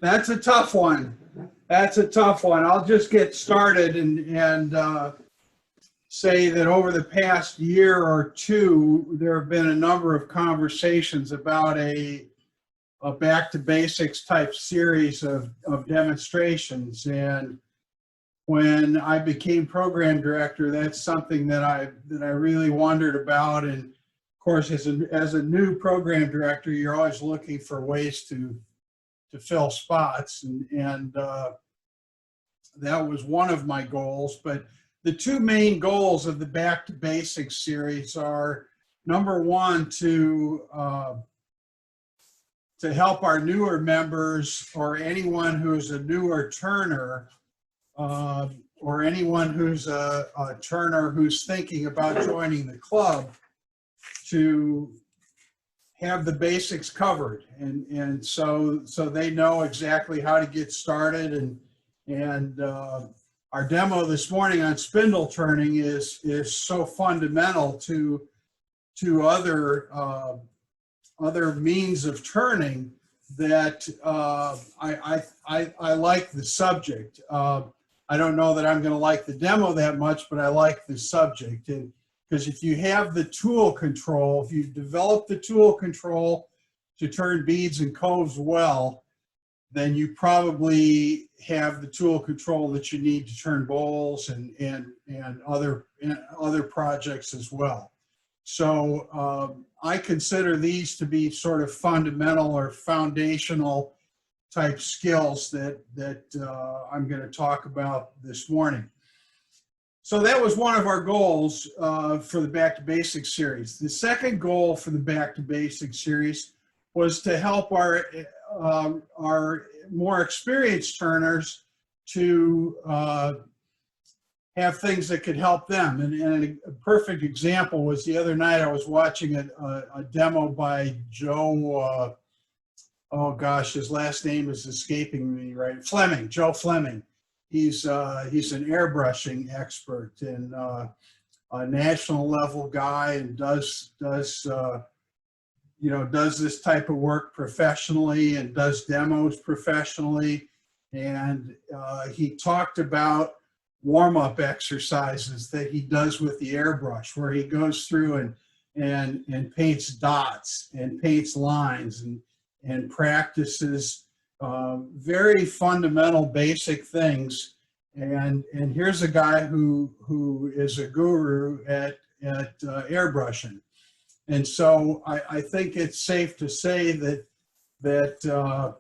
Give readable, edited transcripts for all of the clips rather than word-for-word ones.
That's a tough one. That's a tough one. I'll just get started and say that over the past year or two, there have been a number of conversations about a back to basics type series of demonstrations. And when I became program director, that's something that I really wondered about. And of course, as a new program director, you're always looking for ways to fill spots, and that was one of my goals. But the two main goals of the Back to Basics series are, number one, to help our newer members, or anyone who's a newer turner, or anyone who's a turner who's thinking about joining the club, to have the basics covered, and so they know exactly how to get started. And our demo this morning on spindle turning is so fundamental to other means of turning that I like the subject. I don't know that I'm going to like the demo that much, but I like the subject. And because if you have the tool control, if you develop the tool control to turn beads and coves well, then you probably have the tool control that you need to turn bowls and other projects as well. So I consider these to be sort of fundamental or foundational type skills that I'm going to talk about this morning. So that was one of our goals for the Back to Basics series. The second goal for the Back to Basics series was to help our more experienced turners to have things that could help them. And a perfect example was the other night I was watching a demo by Joe, oh gosh, his last name is escaping me right, Fleming, Joe Fleming. He's an airbrushing expert and a national level guy, and does this type of work professionally and does demos professionally. And he talked about warm-up exercises that he does with the airbrush, where he goes through and paints dots and paints lines and practices very fundamental, basic things. And here's a guy who is a guru at airbrushing. And so I think it's safe to say that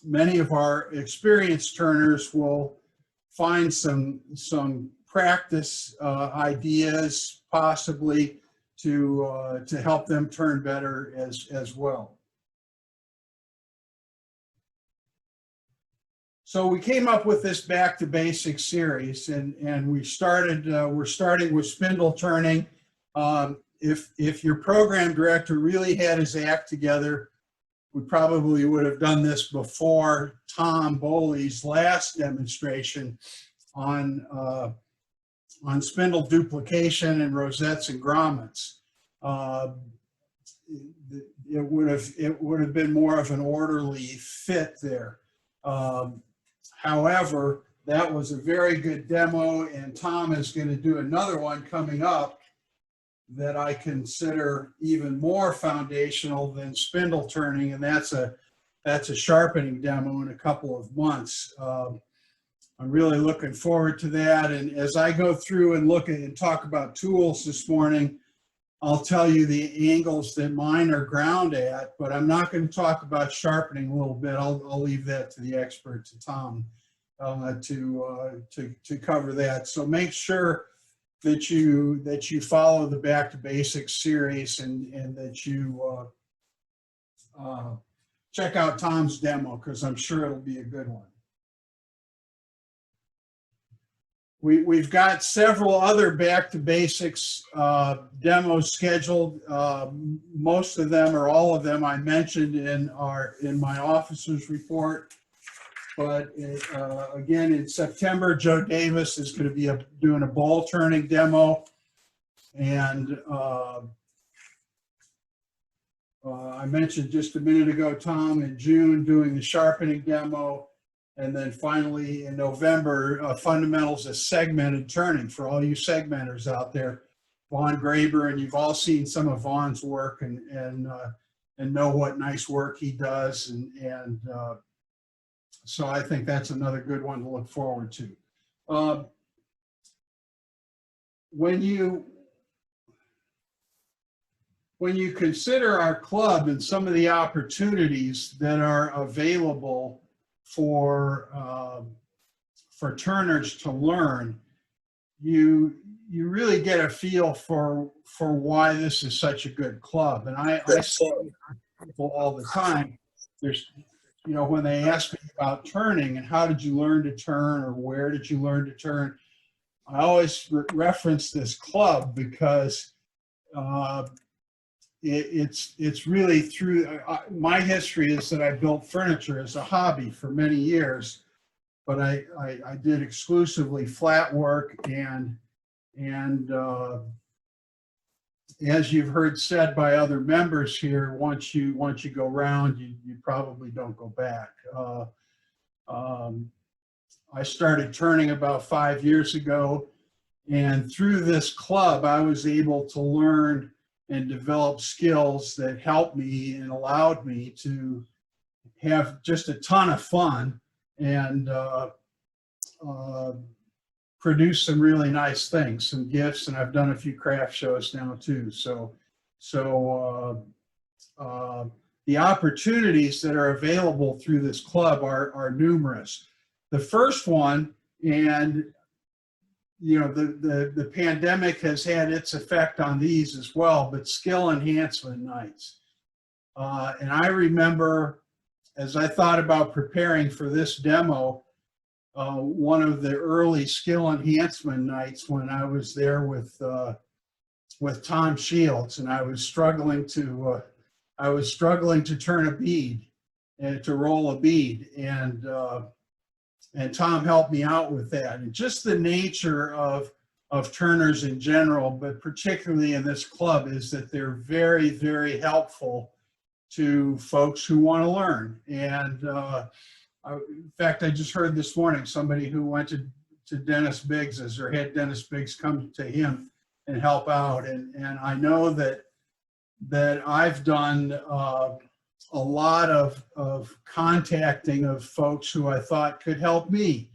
many of our experienced turners will find some practice ideas possibly to help them turn better as well. So we came up with this Back to Basics series, and we're starting with spindle turning. If your program director really had his act together, we probably would have done this before Tom Boley's last demonstration on spindle duplication and rosettes and grommets. It would have been more of an orderly fit there. However, that was a very good demo, and Tom is going to do another one coming up that I consider even more foundational than spindle turning, and that's a sharpening demo in a couple of months. I'm really looking forward to that, and as I go through and look at and talk about tools this morning, I'll tell you the angles that mine are ground at, but I'm not going to talk about sharpening a little bit. I'll leave that to the expert, to Tom, to cover that. So make sure that you follow the Back to Basics series, and that you check out Tom's demo, because I'm sure it'll be a good one. We've got several other Back to Basics demos scheduled. Most of them, or all of them, I mentioned in my officer's report. But again, in September, Joe Davis is going to be doing a bowl turning demo, and I mentioned just a minute ago, Tom, in June doing the sharpening demo, and then finally in November, fundamentals of segmented turning for all you segmenters out there. Vaughn Graber, and you've all seen some of Vaughn's work and know what nice work he does, and so I think that's another good one to look forward to. When you consider our club and some of the opportunities that are available for turners to learn, you really get a feel for why this is such a good club. And I say to people all the time, there's, when they ask me about turning and how did you learn to turn or where did you learn to turn, I always reference this club because it's really through my history is that I built furniture as a hobby for many years, but I did exclusively flat work, and as you've heard said by other members here, once you go round, you probably don't go back. I started turning about 5 years ago, and through this club, I was able to learn and develop skills that helped me and allowed me to have just a ton of fun and produce some really nice things, some gifts, and I've done a few craft shows now too. So the opportunities that are available through this club are numerous. The first one, and the pandemic has had its effect on these as well, but skill enhancement nights. And I remember, as I thought about preparing for this demo, one of the early skill enhancement nights when I was there with Tom Shields, and I was struggling to turn a bead and to roll a bead, and Tom helped me out with that. And just the nature of turners in general, but particularly in this club, is that they're very, very helpful to folks who want to learn. And in fact, I just heard this morning somebody who went to Dennis Biggs's, or had Dennis Biggs come to him and help out. And I know that I've done a lot of contacting of folks who I thought could help me.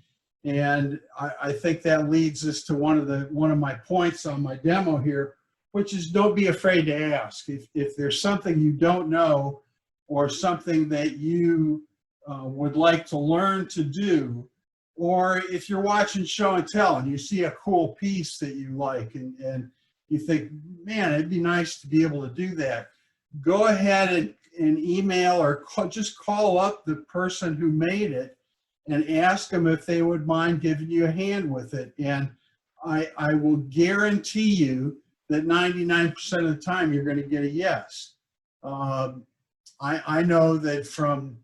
And I think that leads us to one of my points on my demo here, which is don't be afraid to ask. If there's something you don't know or something that you would like to learn to do, or if you're watching show and tell and you see a cool piece that you like and you think, man, it'd be nice to be able to do that, go ahead and email or just call up the person who made it and ask them if they would mind giving you a hand with it. And I will guarantee you that 99% of the time you're going to get a yes. I know that from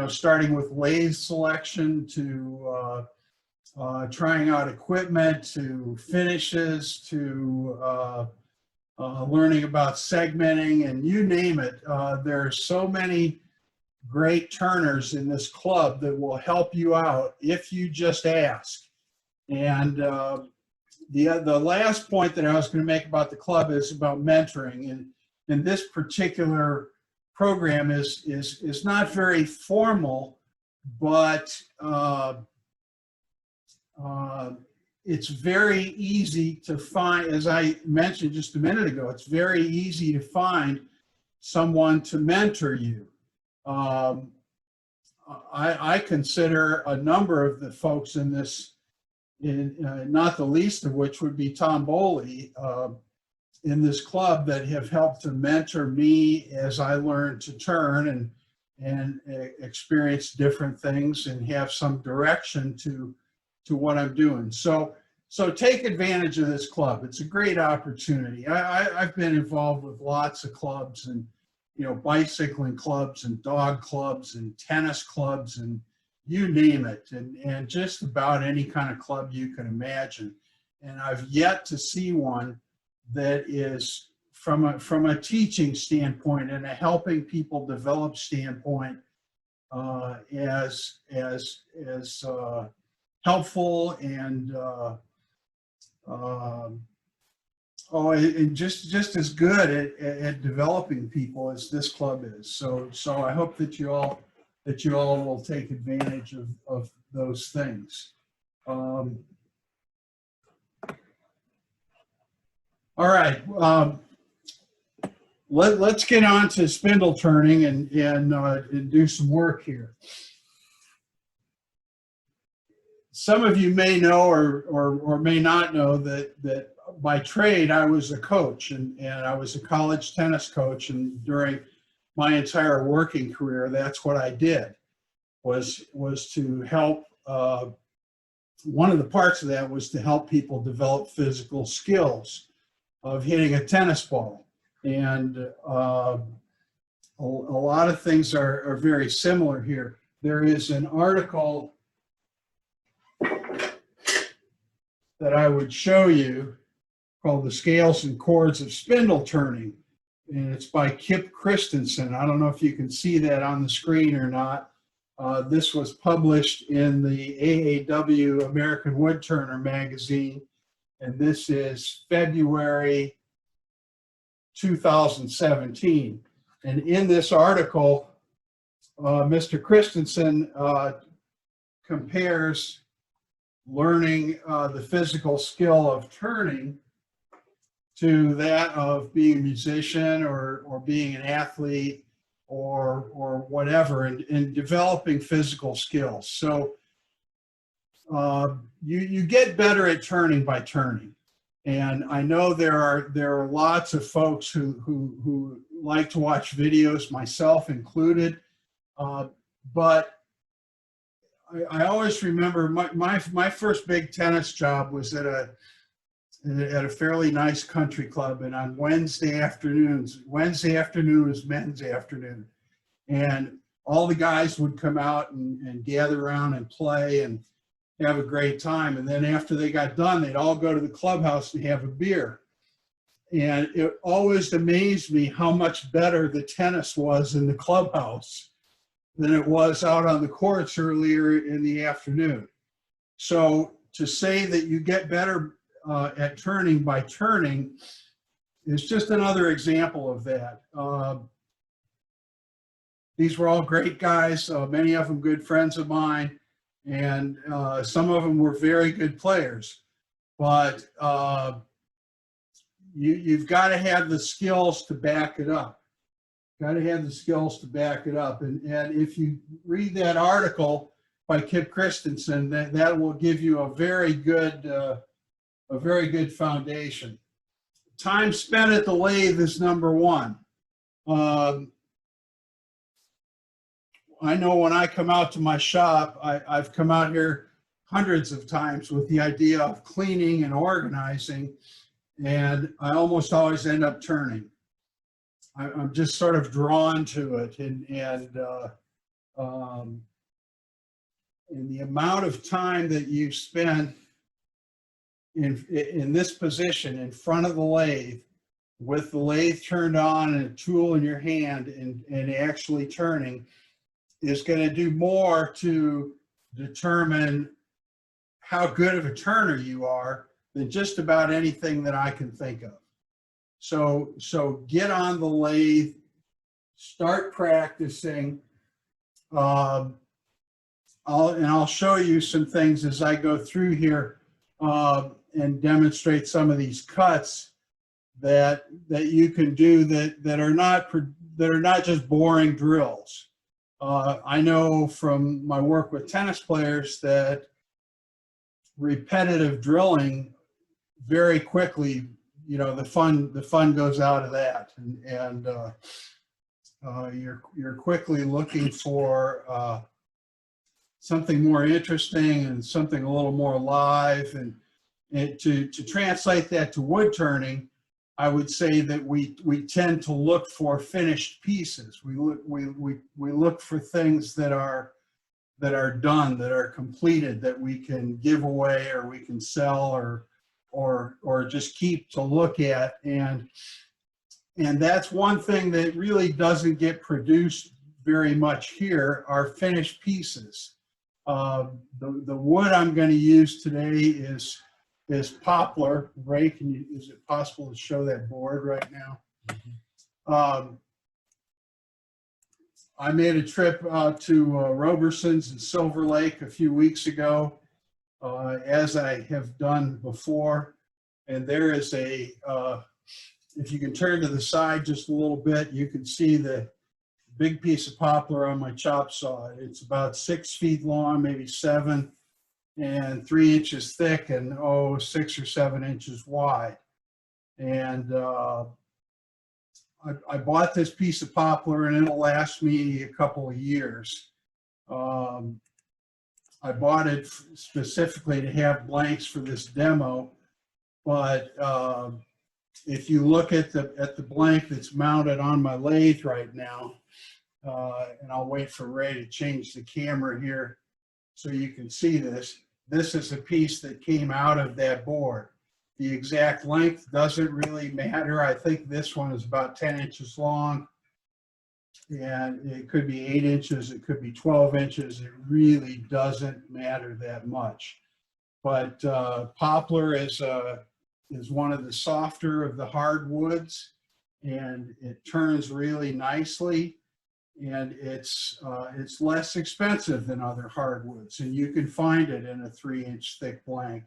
starting with lathe selection to trying out equipment to finishes to learning about segmenting, and you name it. There are so many great turners in this club that will help you out if you just ask. And the last point that I was going to make about the club is about mentoring. And this particular program is not very formal, but it's very easy to find. As I mentioned just a minute ago, it's very easy to find someone to mentor you. I consider a number of the folks in this, not the least of which would be Tom Boley, in this club, that have helped to mentor me as I learned to turn and experience different things and have some direction to what I'm doing. So take advantage of this club. It's a great opportunity. I've been involved with lots of clubs, and bicycling clubs and dog clubs and tennis clubs and you name it, and just about any kind of club you can imagine. And I've yet to see one that is from a teaching standpoint and a helping people develop standpoint, as helpful and and just as good at developing people as this club is. So I hope that you all will take advantage of those things. All right, let's get on to spindle turning and do some work here. Some of you may know or may not know that by trade I was a coach, and I was a college tennis coach, and during my entire working career, that's what I did, was to help. One of the parts of that was to help people develop physical skills of hitting a tennis ball. And a lot of things are very similar here. There is an article that I would show you called The Scales and Chords of Spindle Turning, and it's by Kip Christensen. I don't know if you can see that on the screen or not. This was published in the AAW American Woodturner magazine, and this is February 2017. And in this article, Mr. Christensen compares learning the physical skill of turning to that of being a musician or being an athlete or whatever, and developing physical skills. So you get better at turning by turning. And I know there are lots of folks who like to watch videos, myself included, but I always remember my first big tennis job was at a fairly nice country club, and on Wednesday afternoon was men's afternoon, and all the guys would come out and gather around and play and have a great time. And then after they got done, they'd all go to the clubhouse and have a beer. And it always amazed me how much better the tennis was in the clubhouse than it was out on the courts earlier in the afternoon. So to say that you get better at turning by turning is just another example of that. These were all great guys, many of them good friends of mine, and some of them were very good players. But you've got to have the skills to back it up. Got to have the skills to back it up. And if you read that article by Kip Christensen, that will give you a very good foundation. Time spent at the lathe is number one. I know when I come out to my shop, I've come out here hundreds of times with the idea of cleaning and organizing, and I almost always end up turning. I'm just sort of drawn to it, and the amount of time that you spend in this position in front of the lathe, with the lathe turned on and a tool in your hand and actually turning, is going to do more to determine how good of a turner you are than just about anything that I can think of. So get on the lathe, start practicing. I'll show you some things as I go through here and demonstrate some of these cuts that you can do that are not just boring drills. I know from my work with tennis players that repetitive drilling very quickly, the fun goes out of that, and you're quickly looking for something more interesting and something a little more live, and to translate that to wood turning, I would say that we tend to look for finished pieces. We look for things that are done, that are completed, that we can give away or we can sell or just keep to look at. And And that's one thing that really doesn't get produced very much here, are finished pieces. The wood I'm going to use today is poplar. Ray, is it possible to show that board right now? I made a trip to Roberson's in Silver Lake a few weeks ago, as I have done before. And there is a, if you can turn to the side just a little bit, you can see the big piece of poplar on my chop saw. It's about 6 feet long, maybe 7, and 3 inches thick, and 6 or 7 inches wide. And I bought this piece of poplar, and it'll last me a couple of years. I bought it specifically to have blanks for this demo, but if you look at the blank that's mounted on my lathe right now, and I'll wait for Ray to change the camera here so you can see this. This is a piece that came out of that board. The exact length doesn't really matter. I think this one is about 10 inches long, and it could be 8 inches, it could be 12 inches. It really doesn't matter that much. But poplar is one of the softer of the hardwoods, and it turns really nicely, and it's less expensive than other hardwoods, and you can find it in a 3-inch thick blank.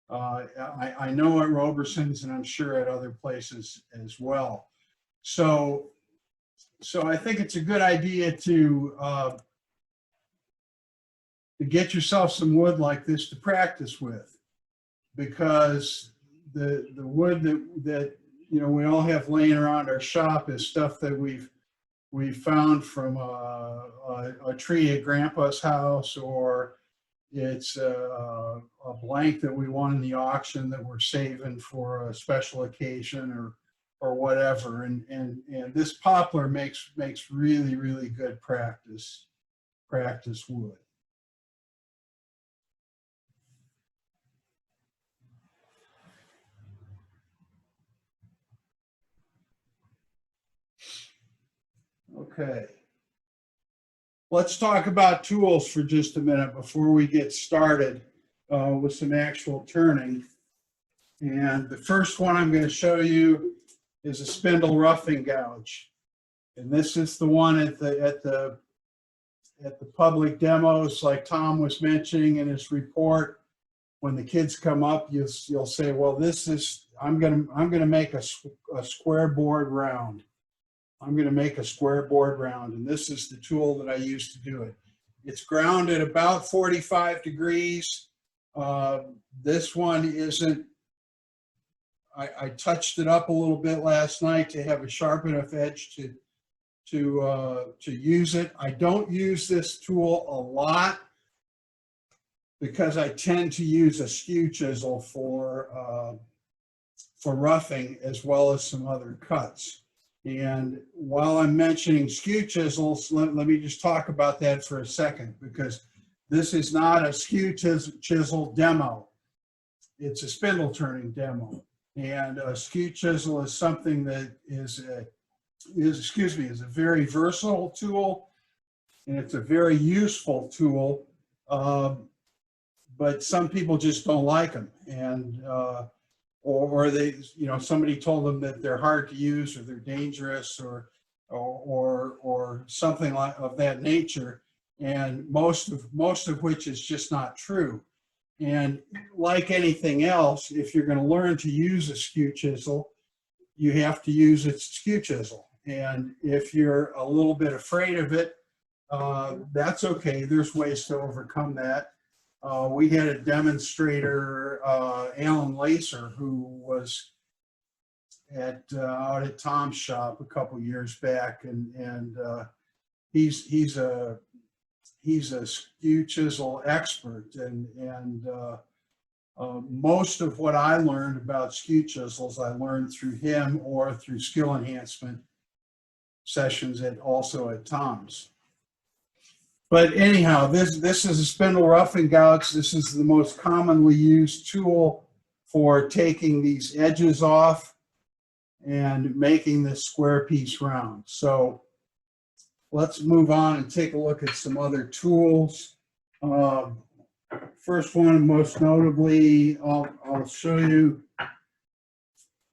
I know at Roberson's, and I'm sure at other places as well. So I think it's a good idea to get yourself some wood like this to practice with, because the wood that we all have laying around our shop is stuff that we've found from a tree at Grandpa's house, or it's a blank that we won in the auction that we're saving for a special occasion or whatever. And this poplar makes really, really good practice wood. Okay. Let's talk about tools for just a minute before we get started with some actual turning. And the first one I'm going to show you is a spindle roughing gouge. And this is the one at the public demos, like Tom was mentioning in his report. When the kids come up, you'll say, well, this is, I'm gonna make a square board round. I'm going to make a square board round, and this is the tool that I use to do it. It's ground at about 45 degrees. This one isn't, I touched it up a little bit last night to have a sharp enough edge to use it. I don't use this tool a lot because I tend to use a skew chisel for roughing, as well as some other cuts. And while I'm mentioning skew chisels, let me just talk about that for a second, because this is not a skew chisel demo. It's a spindle turning demo. And a skew chisel is something that is a very versatile tool, and it's a very useful tool. But some people just don't like them, and or they, somebody told them that they're hard to use, or they're dangerous, or something of that nature, and most of which is just not true. And like anything else, if you're going to learn to use a skew chisel, you have to use its skew chisel. And if you're a little bit afraid of it, that's okay. There's ways to overcome that. We had a demonstrator, Alan Lacer, who was out at Tom's shop a couple years back, and he's a skew chisel expert, and most of what I learned about skew chisels I learned through him or through skill enhancement sessions also at Tom's. But anyhow, this is a spindle roughing gouge. This is the most commonly used tool for taking these edges off. and making this square piece round. So let's move on and take a look at some other tools. First one, most notably, I'll show you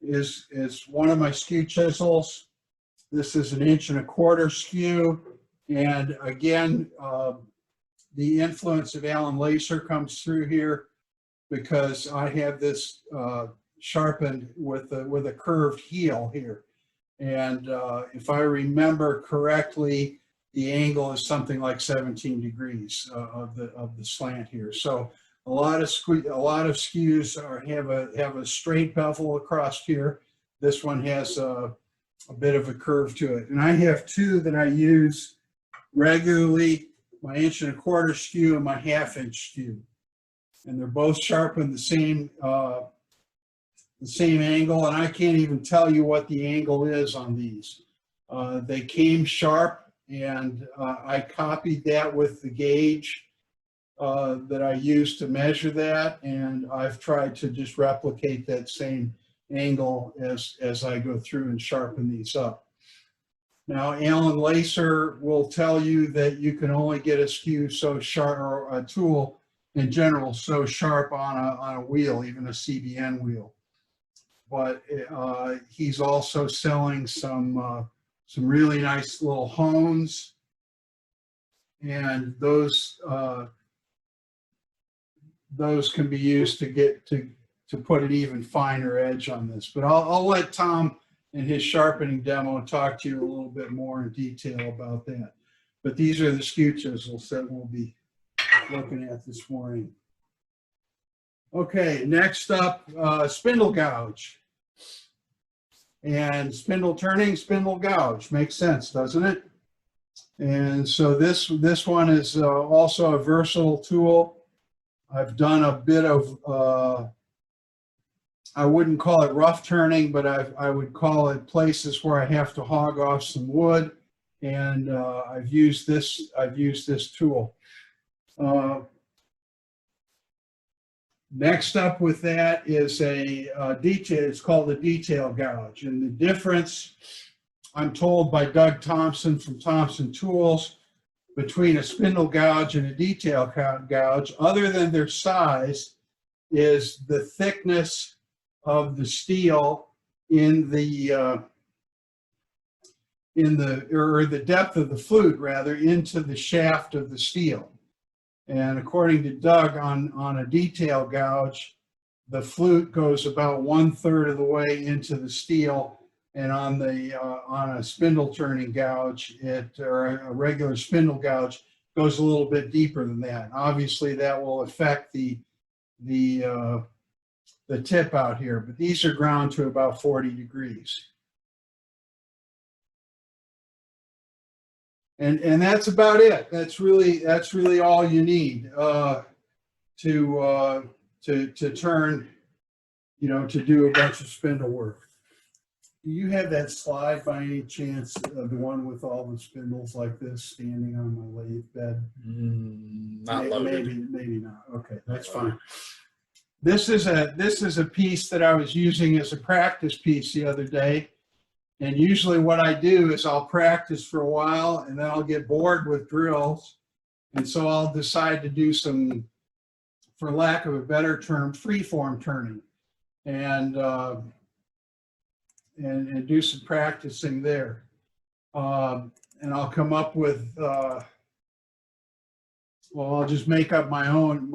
is one of my skew chisels. This is an 1¼ inch skew, and again, the influence of Alan Lacer comes through here because I have this sharpened with a curved heel here, and if I remember correctly, the angle is something like 17 degrees of the slant here. So a lot of skews have a straight bevel across here. This one has a bit of a curve to it, and I have two that I use regularly: my 1¼ inch skew and my 1/2 inch skew, and they're both sharpened the same angle, and I can't even tell you what the angle is on these. They came sharp, and I copied that with the gauge that I used to measure that, and I've tried to just replicate that same angle as I go through and sharpen these up. Now, Alan Lacer will tell you that you can only get a skew so sharp, or a tool in general, so sharp on a wheel, even a CBN wheel. But he's also selling some really nice little hones, and those can be used to put an even finer edge on this. But I'll let Tom in his sharpening demo talk to you a little bit more in detail about that. But these are the skew chisels that we'll be looking at this morning. Okay, next up, spindle gouge. And spindle turning, spindle gouge. Makes sense, doesn't it? And so this one is also a versatile tool. I've done a bit of, I wouldn't call it rough turning, but I would call it places where I have to hog off some wood, and I've used this tool. Next up with that is a detail. It's called a detail gouge, and the difference, I'm told by Doug Thompson from Thompson Tools, between a spindle gouge and a detail gouge, other than their size, is the thickness of the steel in the or the depth of the flute, rather, into the shaft of the steel. And according to Doug, on a detail gouge, the flute goes about 1/3 of the way into the steel, and on a spindle turning gouge, or a regular spindle gouge, goes a little bit deeper than that. Obviously, that will affect the tip out here, but these are ground to about 40 degrees. And that's about it. That's really all you need to turn, to do a bunch of spindle work. Do you have that slide by any chance, the one with all the spindles like this standing on my lathe bed? Not loaded. Maybe not. Okay, that's fine. This is a piece that I was using as a practice piece the other day. And usually what I do is I'll practice for a while, and then I'll get bored with drills. And so I'll decide to do some, for lack of a better term, freeform turning, and do some practicing there. And I'll come up with, well, I'll just make up my own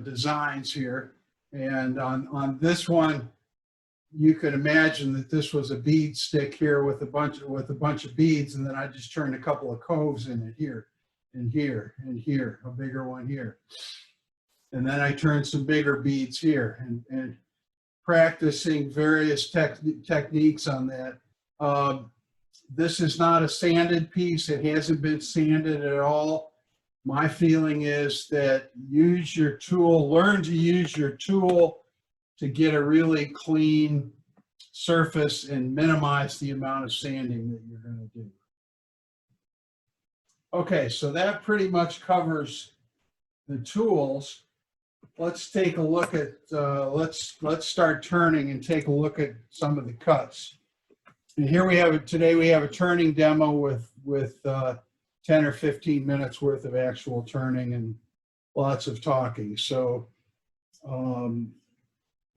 designs here. And on this one, you could imagine that this was a bead stick here with a bunch of beads, and then I just turned a couple of coves in it here, and here, and here, a bigger one here. And then I turned some bigger beads here, and practicing various techniques on that. This is not a sanded piece. It hasn't been sanded at all. My feeling is that use your tool, learn to use your tool to get a really clean surface and minimize the amount of sanding that you're going to do. Okay, so that pretty much covers the tools. let's take a look at, let's start turning and take a look at some of the cuts. And here we have it today. We have a turning demo with 10 or 15 minutes worth of actual turning and lots of talking. So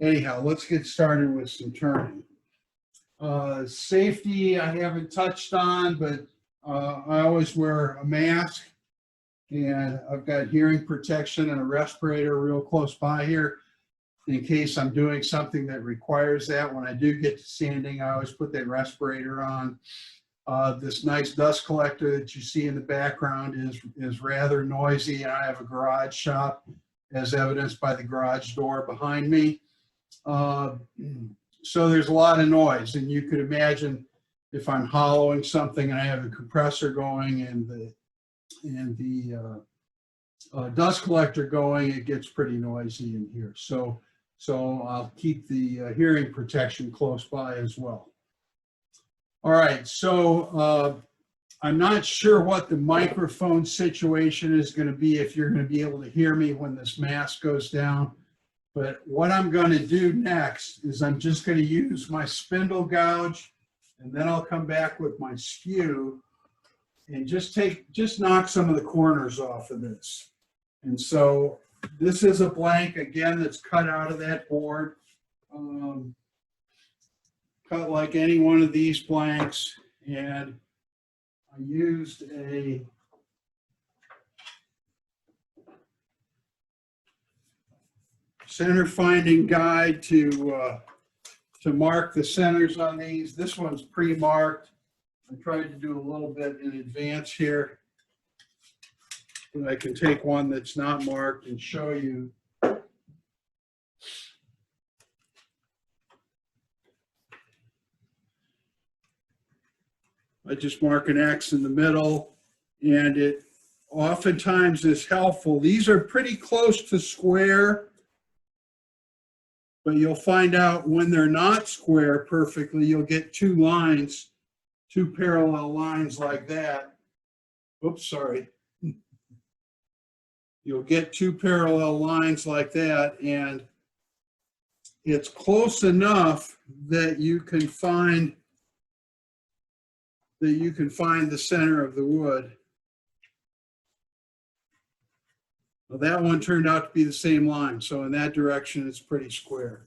anyhow, let's get started with some turning. Safety, I haven't touched on, but I always wear a mask, and I've got hearing protection and a respirator real close by here in case I'm doing something that requires that. When I do get to standing, I always put that respirator on. This nice dust collector that you see in the background is rather noisy. I have a garage shop, as evidenced by the garage door behind me. So there's a lot of noise, and you could imagine if I'm hollowing something and I have a compressor going and the dust collector going, it gets pretty noisy in here. So I'll keep the hearing protection close by as well. All right, so I'm not sure what the microphone situation is going to be, if you're going to be able to hear me when this mask goes down. But what I'm going to do next is I'm just going to use my spindle gouge, and then I'll come back with my skew and just knock some of the corners off of this. And so this is a blank, again, that's cut out of that board. Cut like any one of these blanks, and I used a center finding guide to mark the centers on these. This one's pre-marked. I tried to do a little bit in advance here, but I can take one that's not marked and show you. I just mark an X in the middle, and it oftentimes is helpful. These are pretty close to square, but you'll find out when they're not square perfectly, you'll get two lines, two parallel lines like that. Oops, sorry. You'll get two parallel lines like that, and it's close enough that you can find the center of the wood. Well, that one turned out to be the same line, so in that direction it's pretty square.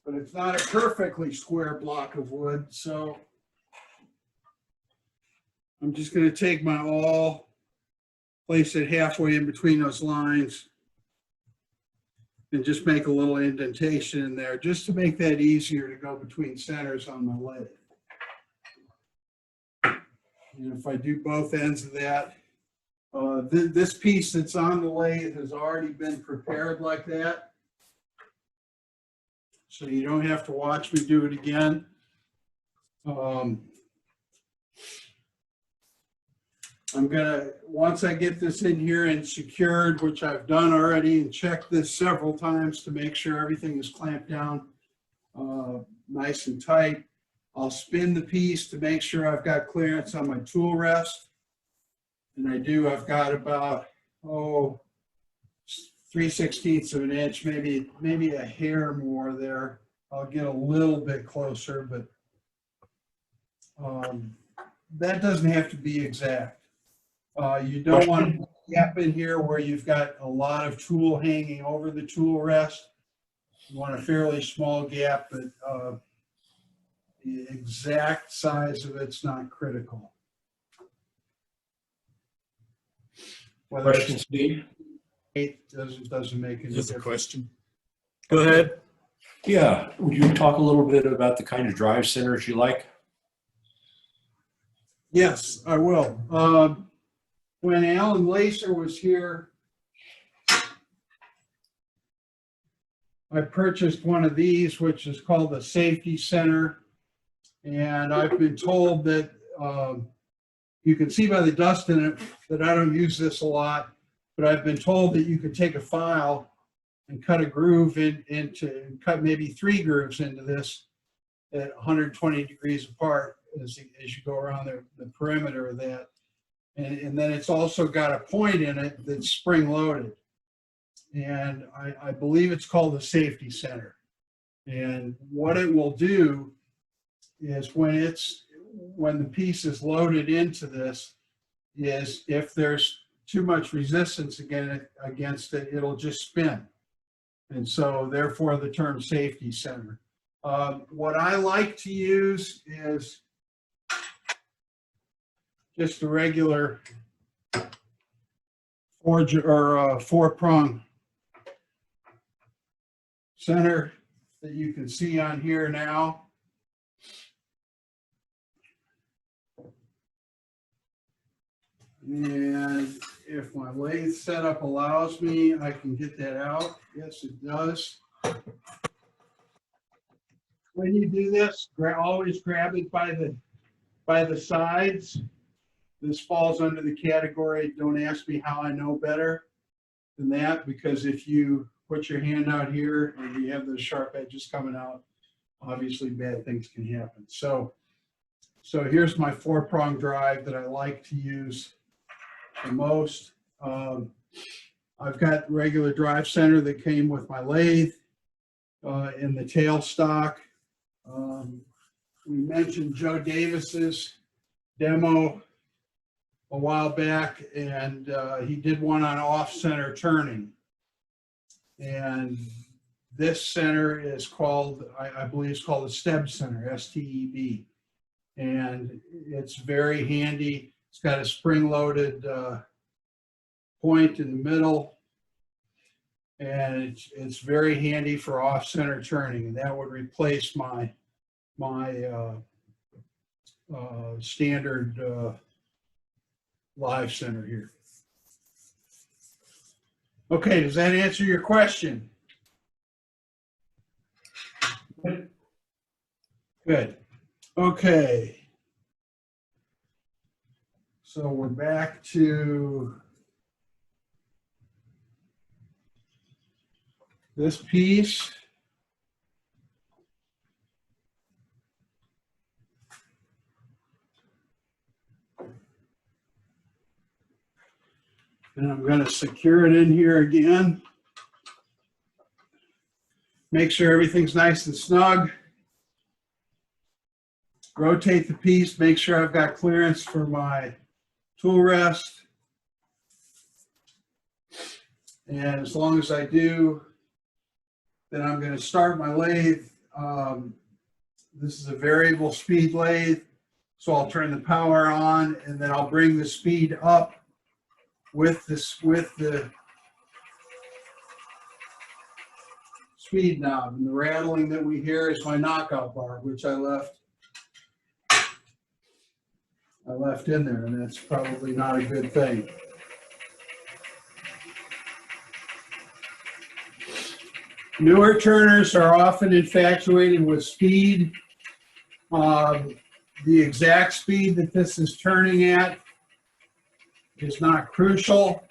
But it's not a perfectly square block of wood, so I'm just going to take my awl, place it halfway in between those lines, and just make a little indentation in there, just to make that easier to go between centers on my lathe. And if I do both ends of that, this piece that's on the lathe has already been prepared like that. So you don't have to watch me do it again. I'm gonna, once I get this in here and secured, which I've done already and checked this several times to make sure everything is clamped down nice and tight, I'll spin the piece to make sure I've got clearance on my tool rest. And I do, I've got about, 3/16 of an inch, maybe a hair more there. I'll get a little bit closer, but that doesn't have to be exact. You don't want a gap in here where you've got a lot of tool hanging over the tool rest. You want a fairly small gap, but the exact size of it's not critical. Whether Question, Steve? it doesn't make any Just a difference. question. Go ahead. Yeah, would you talk a little bit about the kind of drive centers you like? Yes, I will. When Alan Lacer was here, I purchased one of these, which is called the Safety Center. And I've been told that you can see by the dust in it that I don't use this a lot, but I've been told that you could take a file and cut a groove cut maybe 3 grooves into this at 120 degrees apart as you go around the perimeter of that. And then it's also got a point in it that's spring loaded. and I believe it's called a safety center. And what it will do is when the piece is loaded into this, is if there's too much resistance against it, it'll just spin. And so therefore the term safety center. What I like to use is just a regular four prong center that you can see on here now. And if my lathe setup allows me, I can get that out. Yes, it does. When you do this, always grab it by the sides. This falls under the category, don't ask me how I know better than that, because if you put your hand out here and you have those sharp edges coming out, obviously bad things can happen. So here's my four-prong drive that I like to use the most. I've got regular drive center that came with my lathe in the tail stock. We mentioned Joe Davis's demo a while back, and he did one on off-center turning. And this center is called, I believe it's called a STEB center, S-T-E-B. And it's very handy. It's got a spring-loaded point in the middle, and it's very handy for off-center turning. And that would replace my standard live center here. Okay, does that answer your question? Good. Okay. So we're back to this piece. And I'm going to secure it in here again. Make sure everything's nice and snug. Rotate the piece, make sure I've got clearance for my tool rest. And as long as I do, then I'm going to start my lathe. This is a variable speed lathe, so I'll turn the power on, and then I'll bring the speed up with the speed knob. And the rattling that we hear is my knockout bar, which I left in there, and that's probably not a good thing. Newer turners are often infatuated with speed. The exact speed that this is turning at is not crucial.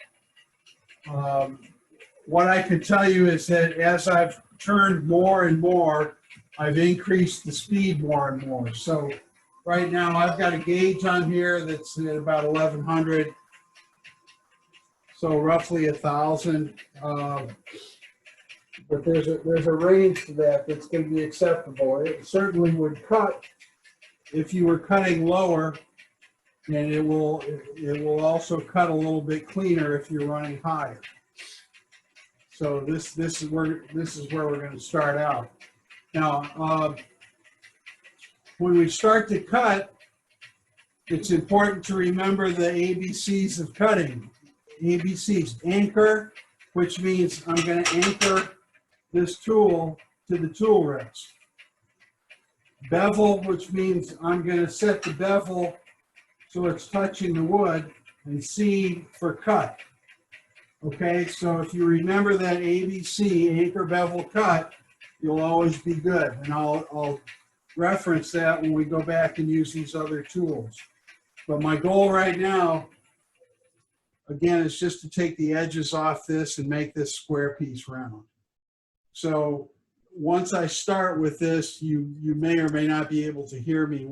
What I can tell you is that as I've turned more and more, I've increased the speed more and more. So right now I've got a gauge on here that's at about 1100, so roughly 1000. But there's a range to that that's going to be acceptable. It certainly would cut if you were cutting lower, and it will also cut a little bit cleaner if you're running higher. So this is where we're going to start out. Now, when we start to cut, it's important to remember the ABCs of cutting. ABCs: anchor, which means I'm going to anchor this tool to the tool rest. Bevel, which means I'm going to set the bevel so it's touching the wood. And C for cut. Okay, so if you remember that ABC, anchor, bevel, cut, you'll always be good. And I'll reference that when we go back and use these other tools. But my goal right now, again, is just to take the edges off this and make this square piece round. So once I start with this, you may or may not be able to hear me.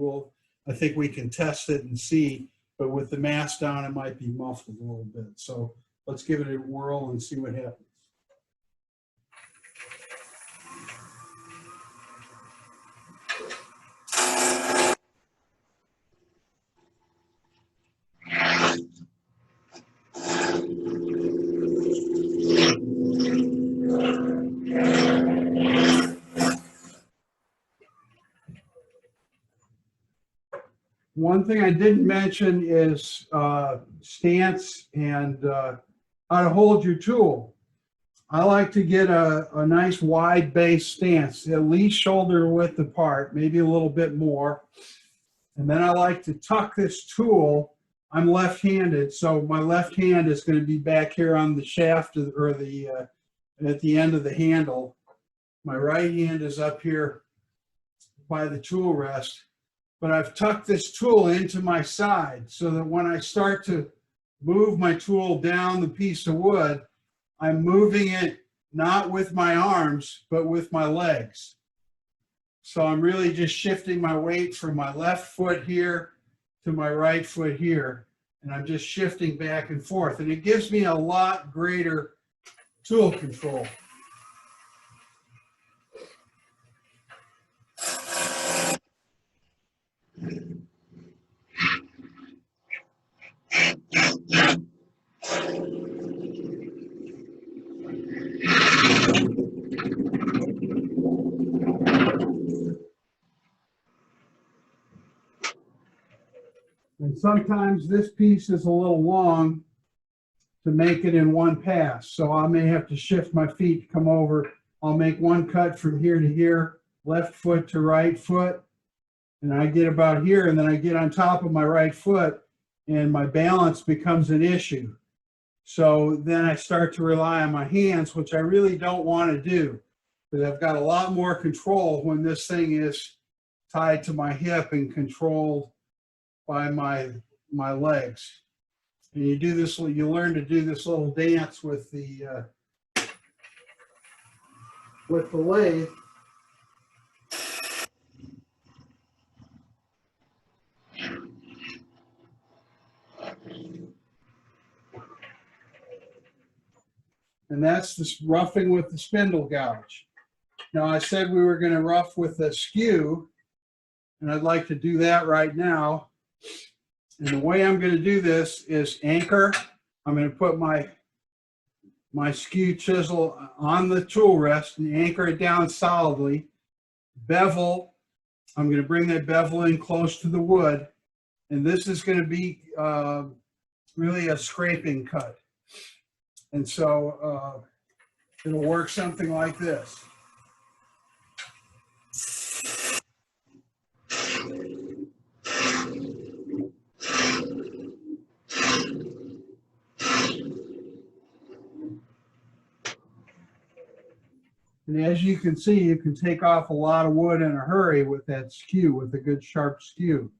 I think we can test it and see, but with the mask down, it might be muffled a little bit. So let's give it a whirl and see what happens. one thing I didn't mention is stance and how to hold your tool. I like to get a nice wide base stance, at least shoulder width apart, maybe a little bit more. And then I like to tuck this tool. I'm left-handed, so my left hand is going to be back here on the shaft or the at the end of the handle. My right hand is up here by the tool rest, but I've tucked this tool into my side so that when I start to move my tool down the piece of wood, I'm moving it not with my arms, but with my legs. So I'm really just shifting my weight from my left foot here to my right foot here, and I'm just shifting back and forth, and it gives me a lot greater tool control. And sometimes this piece is a little long to make it in one pass. So I may have to shift my feet to come over. I'll make one cut from here to here, left foot to right foot. And I get about here, and then I get on top of my right foot, and my balance becomes an issue. So then I start to rely on my hands, which I really don't want to do, because I've got a lot more control when this thing is tied to my hip and controlled by my legs. And you do this, you learn to do this little dance with the lathe. And that's this roughing with the spindle gouge. Now I said we were going to rough with a skew, and I'd like to do that right now. And the way I'm going to do this is anchor. I'm going to put my skew chisel on the tool rest and anchor it down solidly. Bevel, I'm going to bring that bevel in close to the wood. And this is going to be really a scraping cut. And so it'll work something like this. And as you can see, you can take off a lot of wood in a hurry with that skew, with a good sharp skew.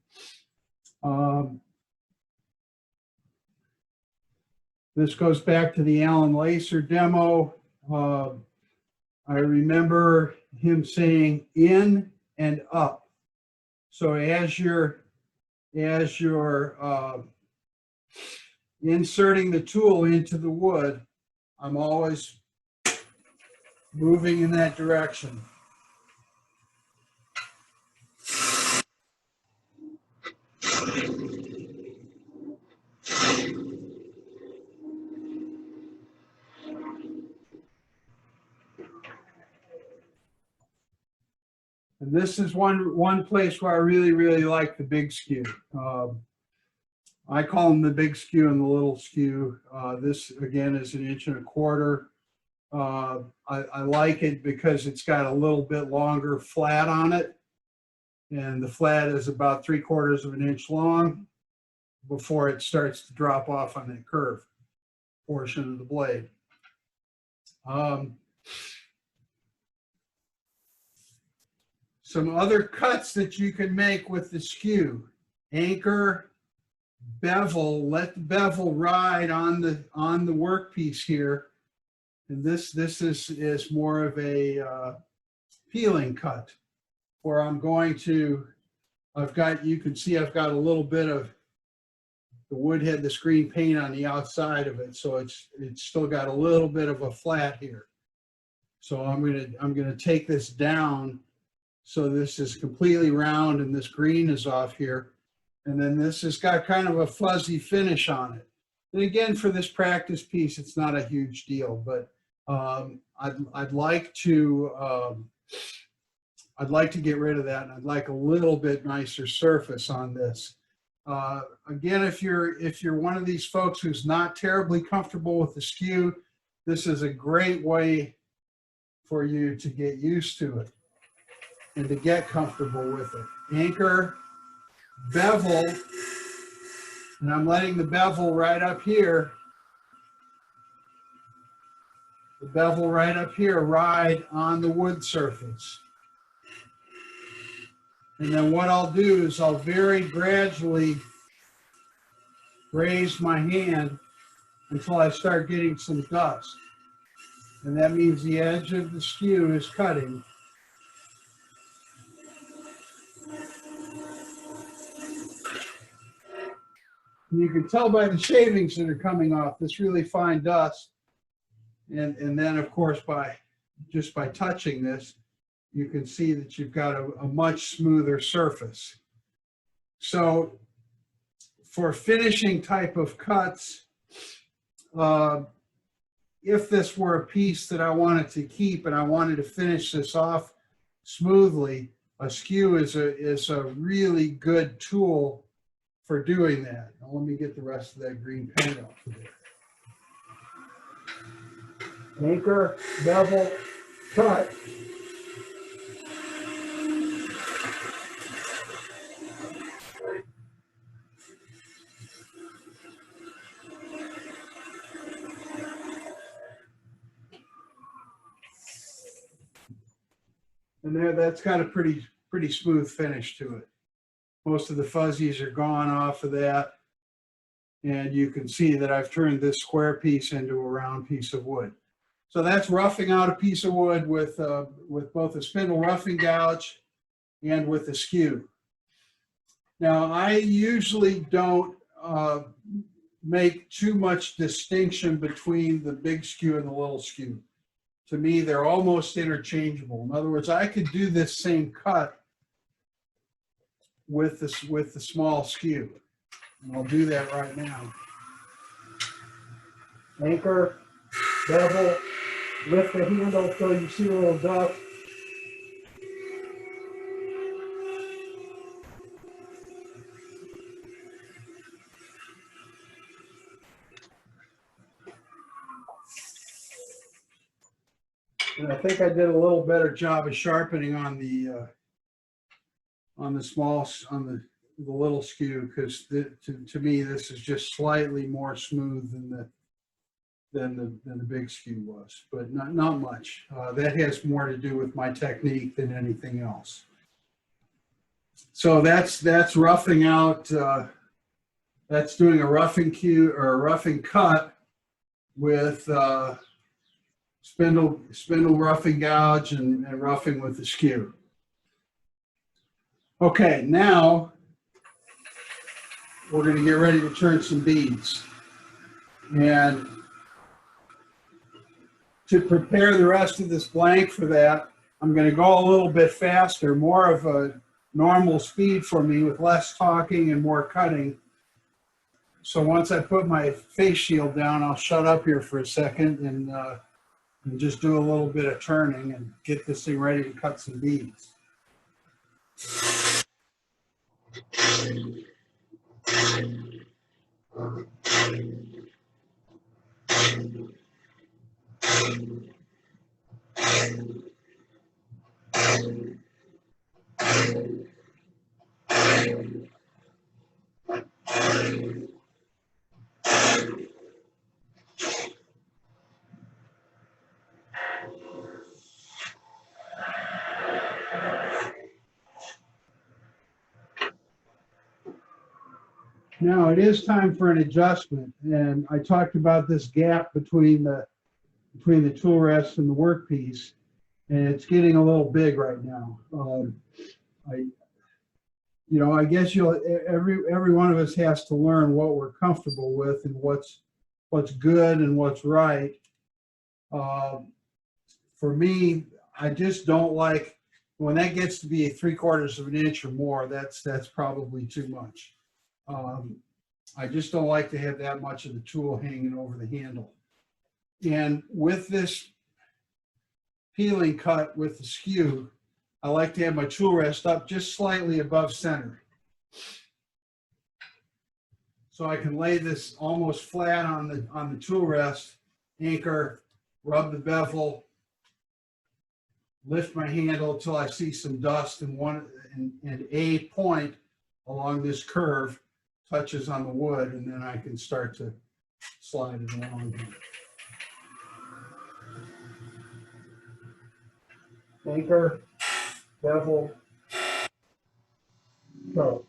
This goes back to the Alan Lacer demo. I remember him saying in and up. So as you're inserting the tool into the wood, I'm always moving in that direction. And this is one place where I really like the big skew. I call them the big skew and the little skew. This again is 1.25 inches. I like it because it's got a little bit longer flat on it, and the flat is about 3/4 inch long before it starts to drop off on that curve portion of the blade. Some other cuts that you can make with the skew: anchor, bevel. Let the bevel ride on the workpiece here. And this is more of a peeling cut, where I'm going to, you can see I've got a little bit of the wood had the screen paint on the outside of it, so it's still got a little bit of a flat here. So I'm gonna take this down so this is completely round and this green is off here, and then this has got kind of a fuzzy finish on it. And again, for this practice piece, it's not a huge deal, but I'd like to get rid of that, and I'd like a little bit nicer surface on this. Again, if you're one of these folks who's not terribly comfortable with the skew, this is a great way for you to get used to it and to get comfortable with it. Anchor, bevel, and I'm letting the bevel right up here. The bevel right up here ride on the wood surface. And then what I'll do is I'll very gradually raise my hand until I start getting some dust. And that means the edge of the skew is cutting. And you can tell by the shavings that are coming off this really fine dust. And then of course just by touching this, you can see that you've got a much smoother surface. So for finishing type of cuts, if this were a piece that I wanted to keep and I wanted to finish this off smoothly, a skew is a really good tool for doing that. Now let me get the rest of that green paint off of there. Anchor, bevel, cut. And that's got a pretty smooth finish to it. Most of the fuzzies are gone off of that. And you can see that I've turned this square piece into a round piece of wood. So that's roughing out a piece of wood with both a spindle roughing gouge and with a skew. Now, I usually don't make too much distinction between the big skew and the little skew. To me, they're almost interchangeable. In other words, I could do this same cut with the small skew. And I'll do that right now. Anchor, bevel, lift the handle so you see a little dust. And I think I did a little better job of sharpening on the little skew, because to me this is just slightly more smooth than the big skew was, but not much. That has more to do with my technique than anything else. So that's roughing out. That's doing a roughing cue or a roughing cut with spindle roughing gouge and roughing with the skew. Okay, now we're going to get ready to turn some beads. And to prepare the rest of this blank for that, I'm going to go a little bit faster, more of a normal speed for me with less talking and more cutting. So once I put my face shield down, I'll shut up here for a second and just do a little bit of turning and get this thing ready to cut some beads. Now it is time for an adjustment, and I talked about this gap between the tool rest and the workpiece, and it's getting a little big right now. I guess every one of us has to learn what we're comfortable with and what's good and what's right. For me, I just don't like when that gets to be 3/4 of an inch or more. That's probably too much. I just don't like to have that much of the tool hanging over the handle. And with this peeling cut with the skew, I like to have my tool rest up just slightly above center. So I can lay this almost flat on the tool rest, anchor, rub the bevel, lift my handle till I see some dust and a point along this curve touches on the wood, and then I can start to slide it along. Anchor, bevel, go.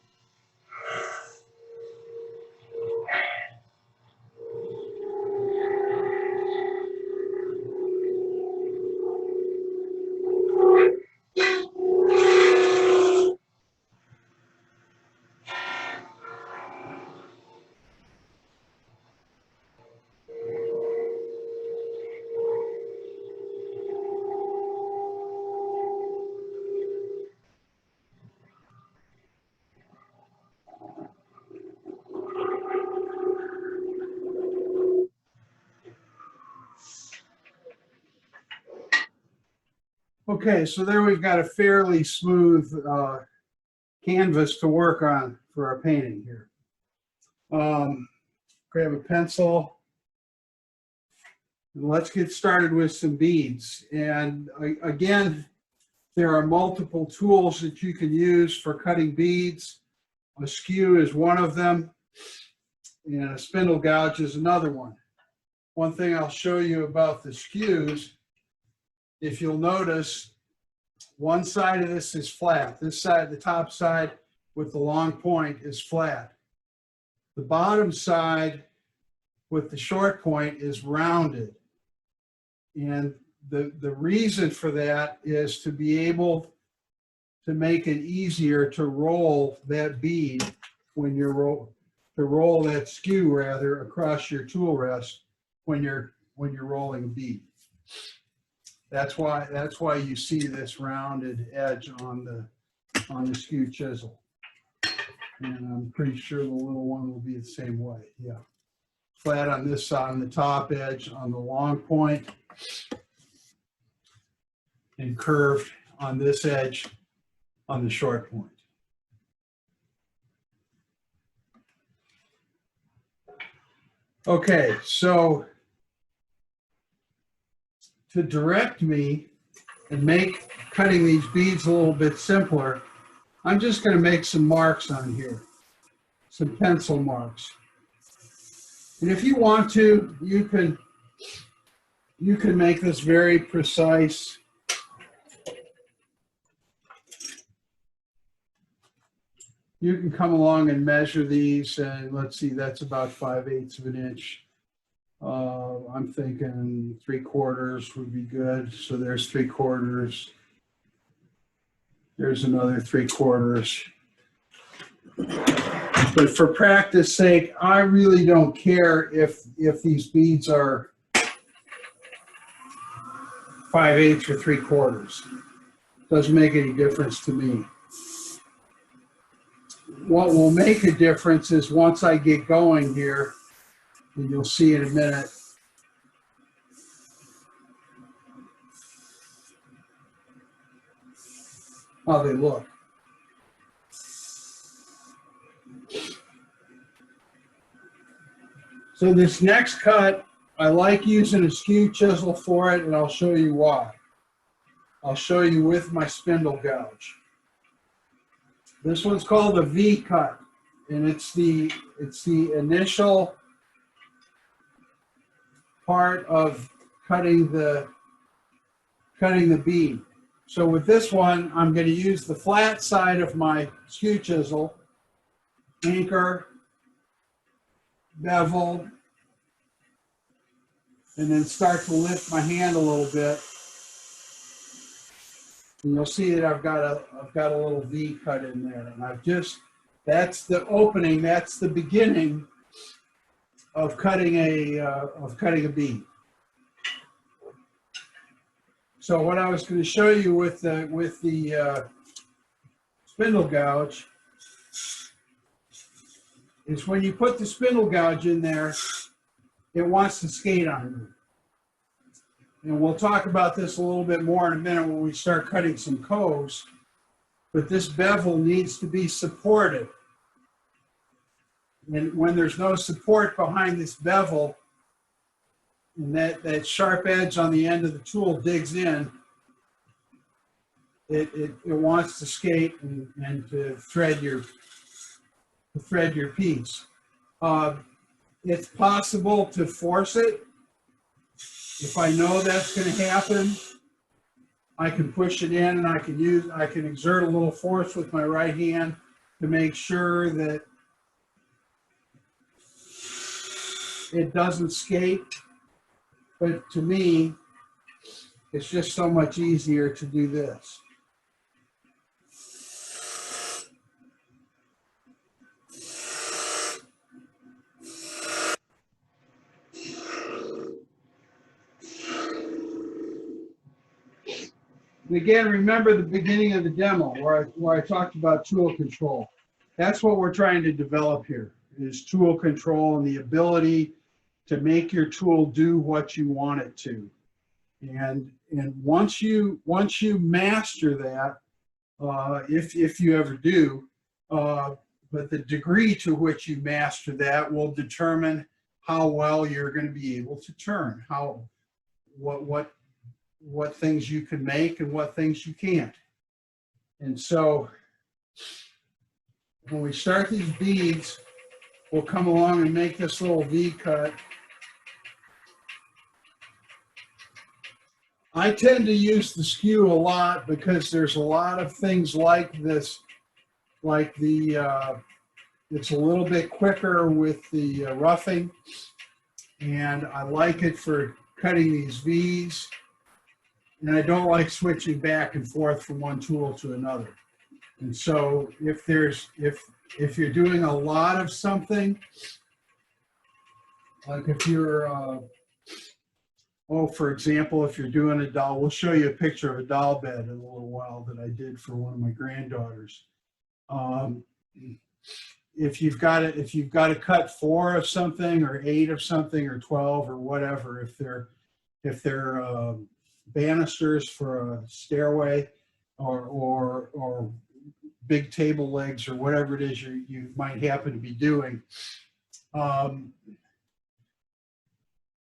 Okay, so there we've got a fairly smooth canvas to work on for our painting here. Grab a pencil and let's get started with some beads. And again, there are multiple tools that you can use for cutting beads. A skew is one of them, and a spindle gouge is another one. One thing I'll show you about the skews, if you'll notice, one side of this is flat. This side, the top side with the long point, is flat. The bottom side with the short point is rounded. And the reason for that is to be able to make it easier to roll that bead when you're roll that skew rather the your tool rest when you're rolling a bead. That's why you see this rounded edge on the skew chisel. And I'm pretty sure the little one will be the same way. Yeah. Flat on this side, on the top edge, on the long point, and curved on this edge on the short point. Okay, so to direct me and make cutting these beads a little bit simpler, I'm just going to make some marks on here, some pencil marks. And if you want to, you can make this very precise. You can come along and measure these, and let's see, that's about 5/8 of an inch. I'm thinking 3/4 would be good. So there's 3/4. There's another 3/4. But for practice sake, I really don't care if these beads are 5/8 or 3/4. Doesn't make any difference to me. What will make a difference is once I get going here, and you'll see in a minute, how they look. So this next cut, I like using a skew chisel for it, and I'll show you why. I'll show you with my spindle gouge. This one's called a V cut, and it's the initial part of cutting the bead. So with this one, I'm going to use the flat side of my skew chisel, anchor, bevel, and then start to lift my hand a little bit. And you'll see that I've got a little V cut in there, and that's the opening, that's the beginning of cutting a bead. So what I was going to show you with the spindle gouge is when you put the spindle gouge in there, it wants to skate on you. And we'll talk about this a little bit more in a minute when we start cutting some coves, but this bevel needs to be supported. And when there's no support behind this bevel, and that sharp edge on the end of the tool digs in, it wants to skate and to thread your piece. It's possible to force it. If I know that's going to happen, I can push it in, and I can exert a little force with my right hand to make sure that it doesn't skate. But to me, it's just so much easier to do this. And again, remember the beginning of the demo where I talked about tool control. That's what we're trying to develop here, is tool control and the ability to make your tool do what you want it to. And once you master that, if you ever do, but the degree to which you master that will determine how well you're going to be able to turn, what things you can make and what things you can't. And so when we start these beads, we'll come along and make this little V cut. I tend to use the skew a lot because there's a lot of things like this, like it's a little bit quicker with the roughing, and I like it for cutting these V's, and I don't like switching back and forth from one tool to another. And so if you're doing a lot of something, like if you're for example, if you're doing a doll, we'll show you a picture of a doll bed in a little while that I did for one of my granddaughters. If you've got to cut 4 of something or 8 of something or 12 or whatever, if they're banisters for a stairway or big table legs or whatever it is you might happen to be doing,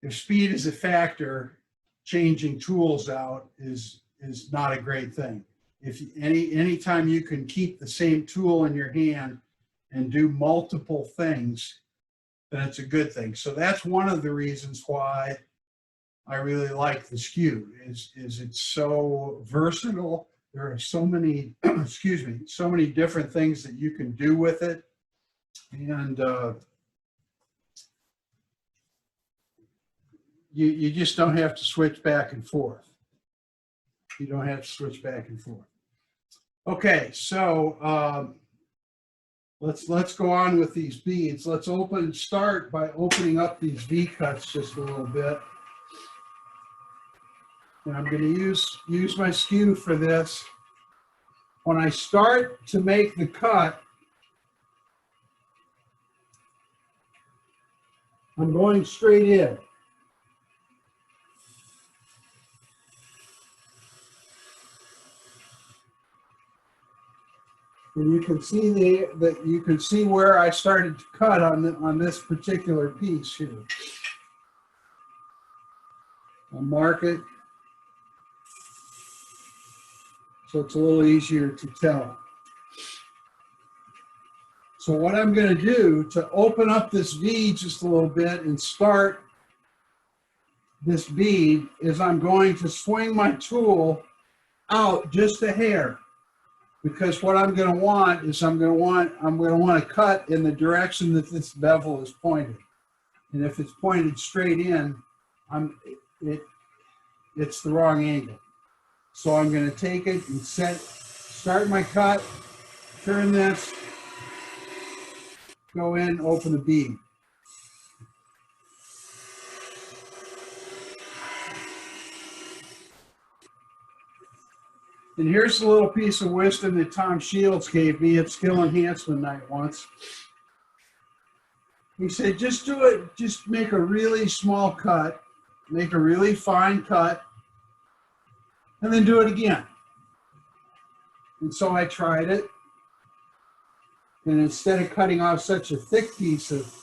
if speed is a factor, changing tools out is not a great thing. If anytime you can keep the same tool in your hand and do multiple things, then it's a good thing. So that's one of the reasons why I really like the skew, is it's so versatile. There are so many, excuse me, so many different things that you can do with it. And you just don't have to switch back and forth. You don't have to switch back and forth. Okay, so let's go on with these beads. Let's start by opening up these V cuts just a little bit. And I'm going to use my skew for this. When I start to make the cut, I'm going straight in. And you can see where I started to cut on this particular piece here. I'll mark it so it's a little easier to tell. So what I'm going to do to open up this V just a little bit and start this bead is I'm going to swing my tool out just a hair. Because what I'm going to want is I'm going to want to cut in the direction that this bevel is pointed. And if it's pointed straight in, it's the wrong angle. So I'm going to take it and start my cut, turn this, go in, open the bead. And here's a little piece of wisdom that Tom Shields gave me at Skill Enhancement Night once. He said, just do it, just make a really small cut, make a really fine cut, and then do it again. And so I tried it. And instead of cutting off such a thick piece of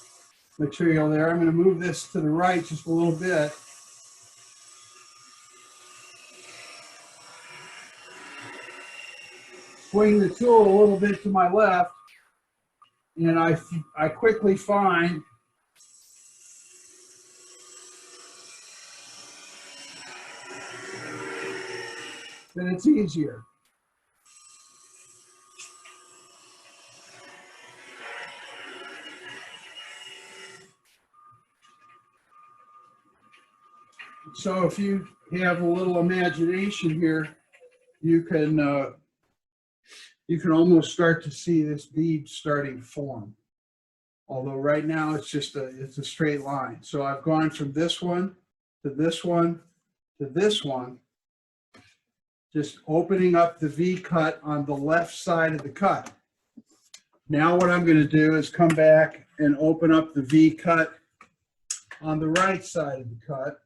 material there, I'm going to move this to the right just a little bit. Swing the tool a little bit to my left, and I quickly find that it's easier. So if you have a little imagination here, you can almost start to see this bead starting to form. Although right now it's a straight line. So I've gone from this one to this one to this one, just opening up the V cut on the left side of the cut. Now what I'm going to do is come back and open up the V cut on the right side of the cut.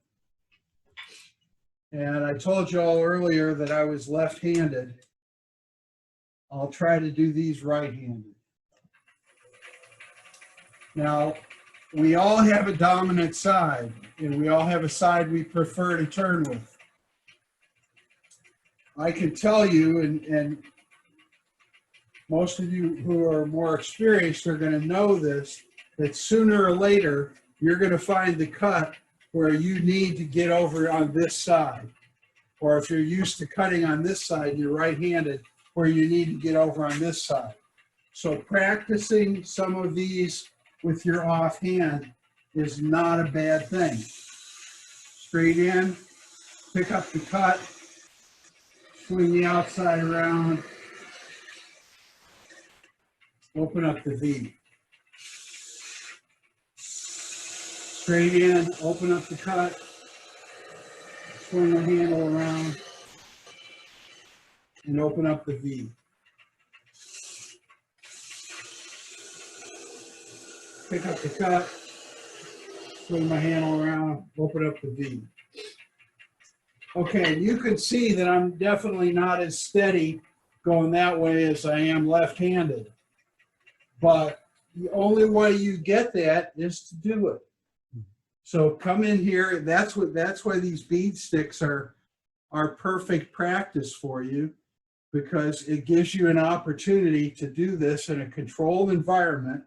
And I told you all earlier that I was left-handed. I'll try to do these right-handed. Now, we all have a dominant side, and we all have a side we prefer to turn with. I can tell you, and most of you who are more experienced are going to know this, that sooner or later, you're going to find the cut where you need to get over on this side. Or if you're used to cutting on this side, you're right-handed, where you need to get over on this side. So practicing some of these with your offhand is not a bad thing. Straight in, pick up the cut, swing the outside around, open up the V. Straight in, open up the cut, swing the handle around, and open up the V. Pick up the cut, swing my handle around, open up the V. Okay, you can see that I'm definitely not as steady going that way as I am left-handed. But the only way you get that is to do it. So come in here, that's why these bead sticks are perfect practice for you, because it gives you an opportunity to do this in a controlled environment.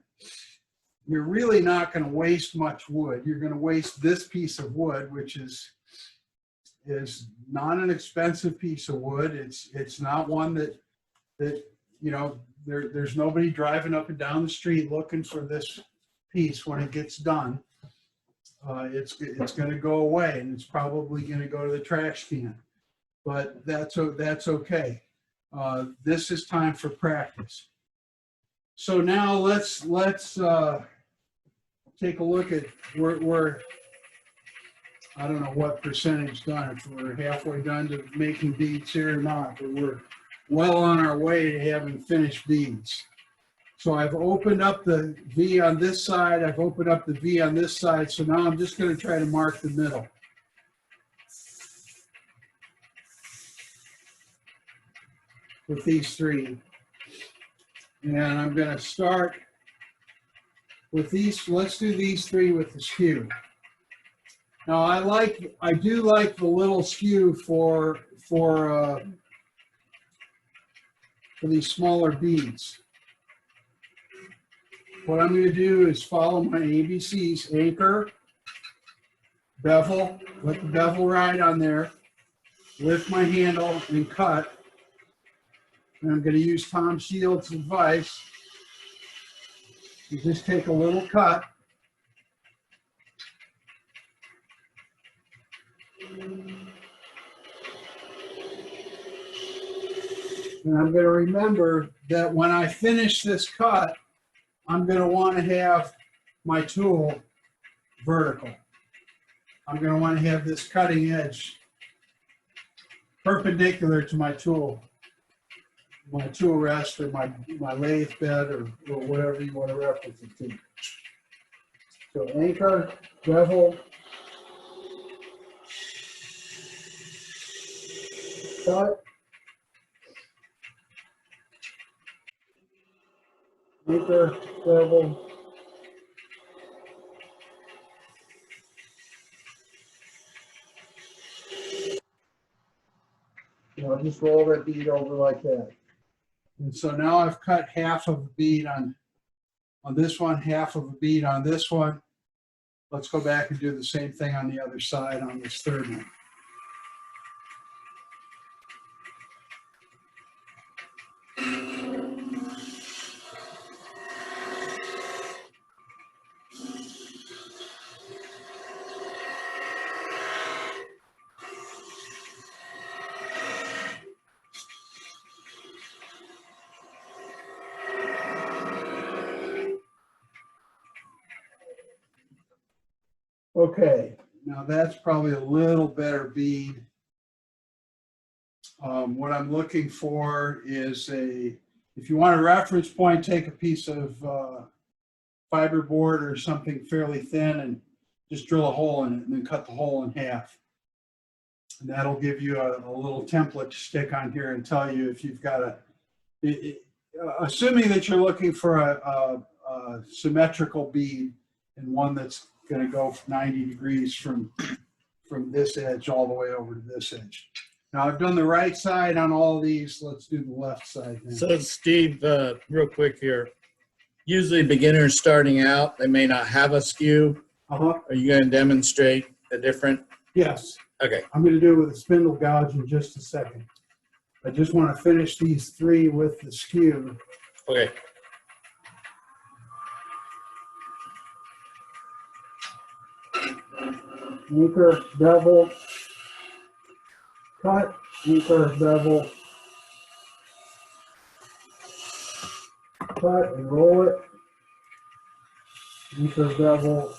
You're really not going to waste much wood. You're going to waste this piece of wood, which is not an expensive piece of wood. It's not one that you know, there's nobody driving up and down the street looking for this piece when it gets done. It's going to go away, and it's probably going to go to the trash can. But that's okay. This is time for practice. So now let's take a look at we're I don't know what percentage done, if we're halfway done to making beads here or not, but we're well on our way to having finished beads. So I've opened up the V on this side, I've opened up the V on this side, so now I'm just going to try to mark the middle. With these three. And I'm going to start with these, let's do these three with the skew. Now I do like the little skew for these smaller beads. What I'm going to do is follow my ABCs: anchor, bevel, let the bevel ride on there, lift my handle and cut. And I'm going to use Tom Shields' advice. You just take a little cut. And I'm going to remember that when I finish this cut, I'm going to want to have my tool vertical. I'm going to want to have this cutting edge perpendicular to my tool rest, or my lathe bed, or whatever you want to reference it to. So anchor, bevel, cut. anchor, bevel. Just roll that bead over like that. And so now I've cut half of a bead on this one, half of a bead on this one. Let's go back and do the same thing on the other side on this third one. Okay, now that's probably a little better bead. What I'm looking for is if you want a reference point, take a piece of fiberboard or something fairly thin and just drill a hole in it and then cut the hole in half. And that'll give you a little template to stick on here and tell you if you've got assuming that you're looking for a symmetrical bead and one that's going to go 90 degrees from this edge all the way over to this edge. Now I've done the right side on all of these. Let's do the left side now. So Steve, real quick here. Usually beginners starting out, they may not have a skew. Uh-huh. Are you going to demonstrate a different? Yes. Okay. I'm going to do it with a spindle gouge in just a second. I just want to finish these three with the skew. Okay. Anchor, bevel, cut, anchor, bevel, cut and roll it, anchor, bevel,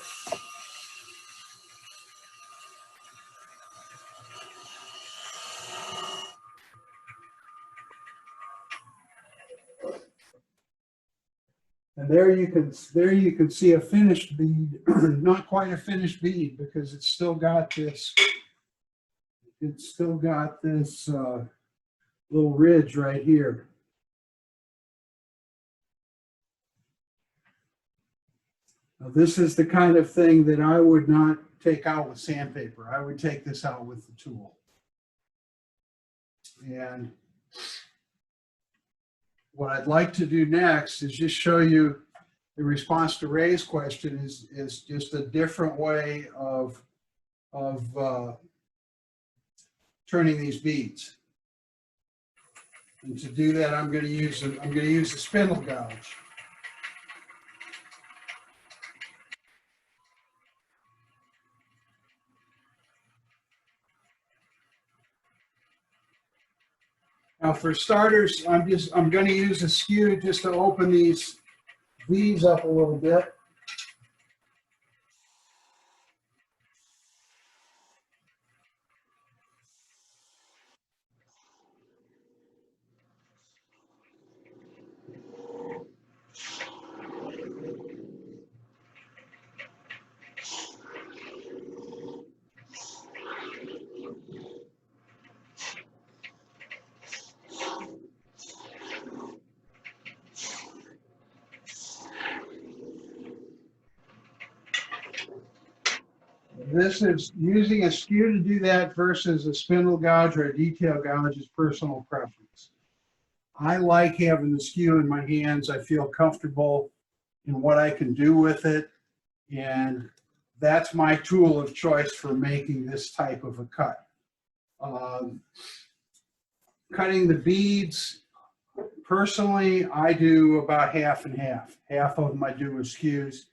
and there you can see a finished bead, not quite a finished bead because it's still got this little ridge right here. Now this is the kind of thing that I would not take out with sandpaper. I would take this out with the tool. And what I'd like to do next is just show you the response to Ray's question is just a different way of turning these beads. And to do that, I'm going to use the spindle gouge. Now for starters, I'm going to use a skew just to open these beads up a little bit. This is using a skew to do that versus a spindle gouge or a detail gouge is personal preference. I like having the skew in my hands. I feel comfortable in what I can do with it. And that's my tool of choice for making this type of a cut. Cutting the beads, personally, I do about half and half. Half of them I do with skews.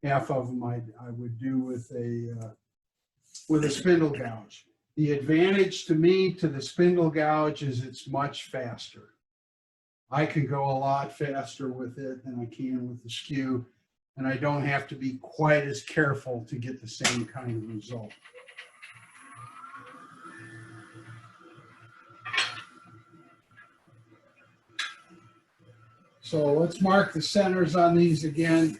Half of them I would do with a spindle gouge. The advantage to me to the spindle gouge is it's much faster. I can go a lot faster with it than I can with the skew, and I don't have to be quite as careful to get the same kind of result. So let's mark the centers on these again.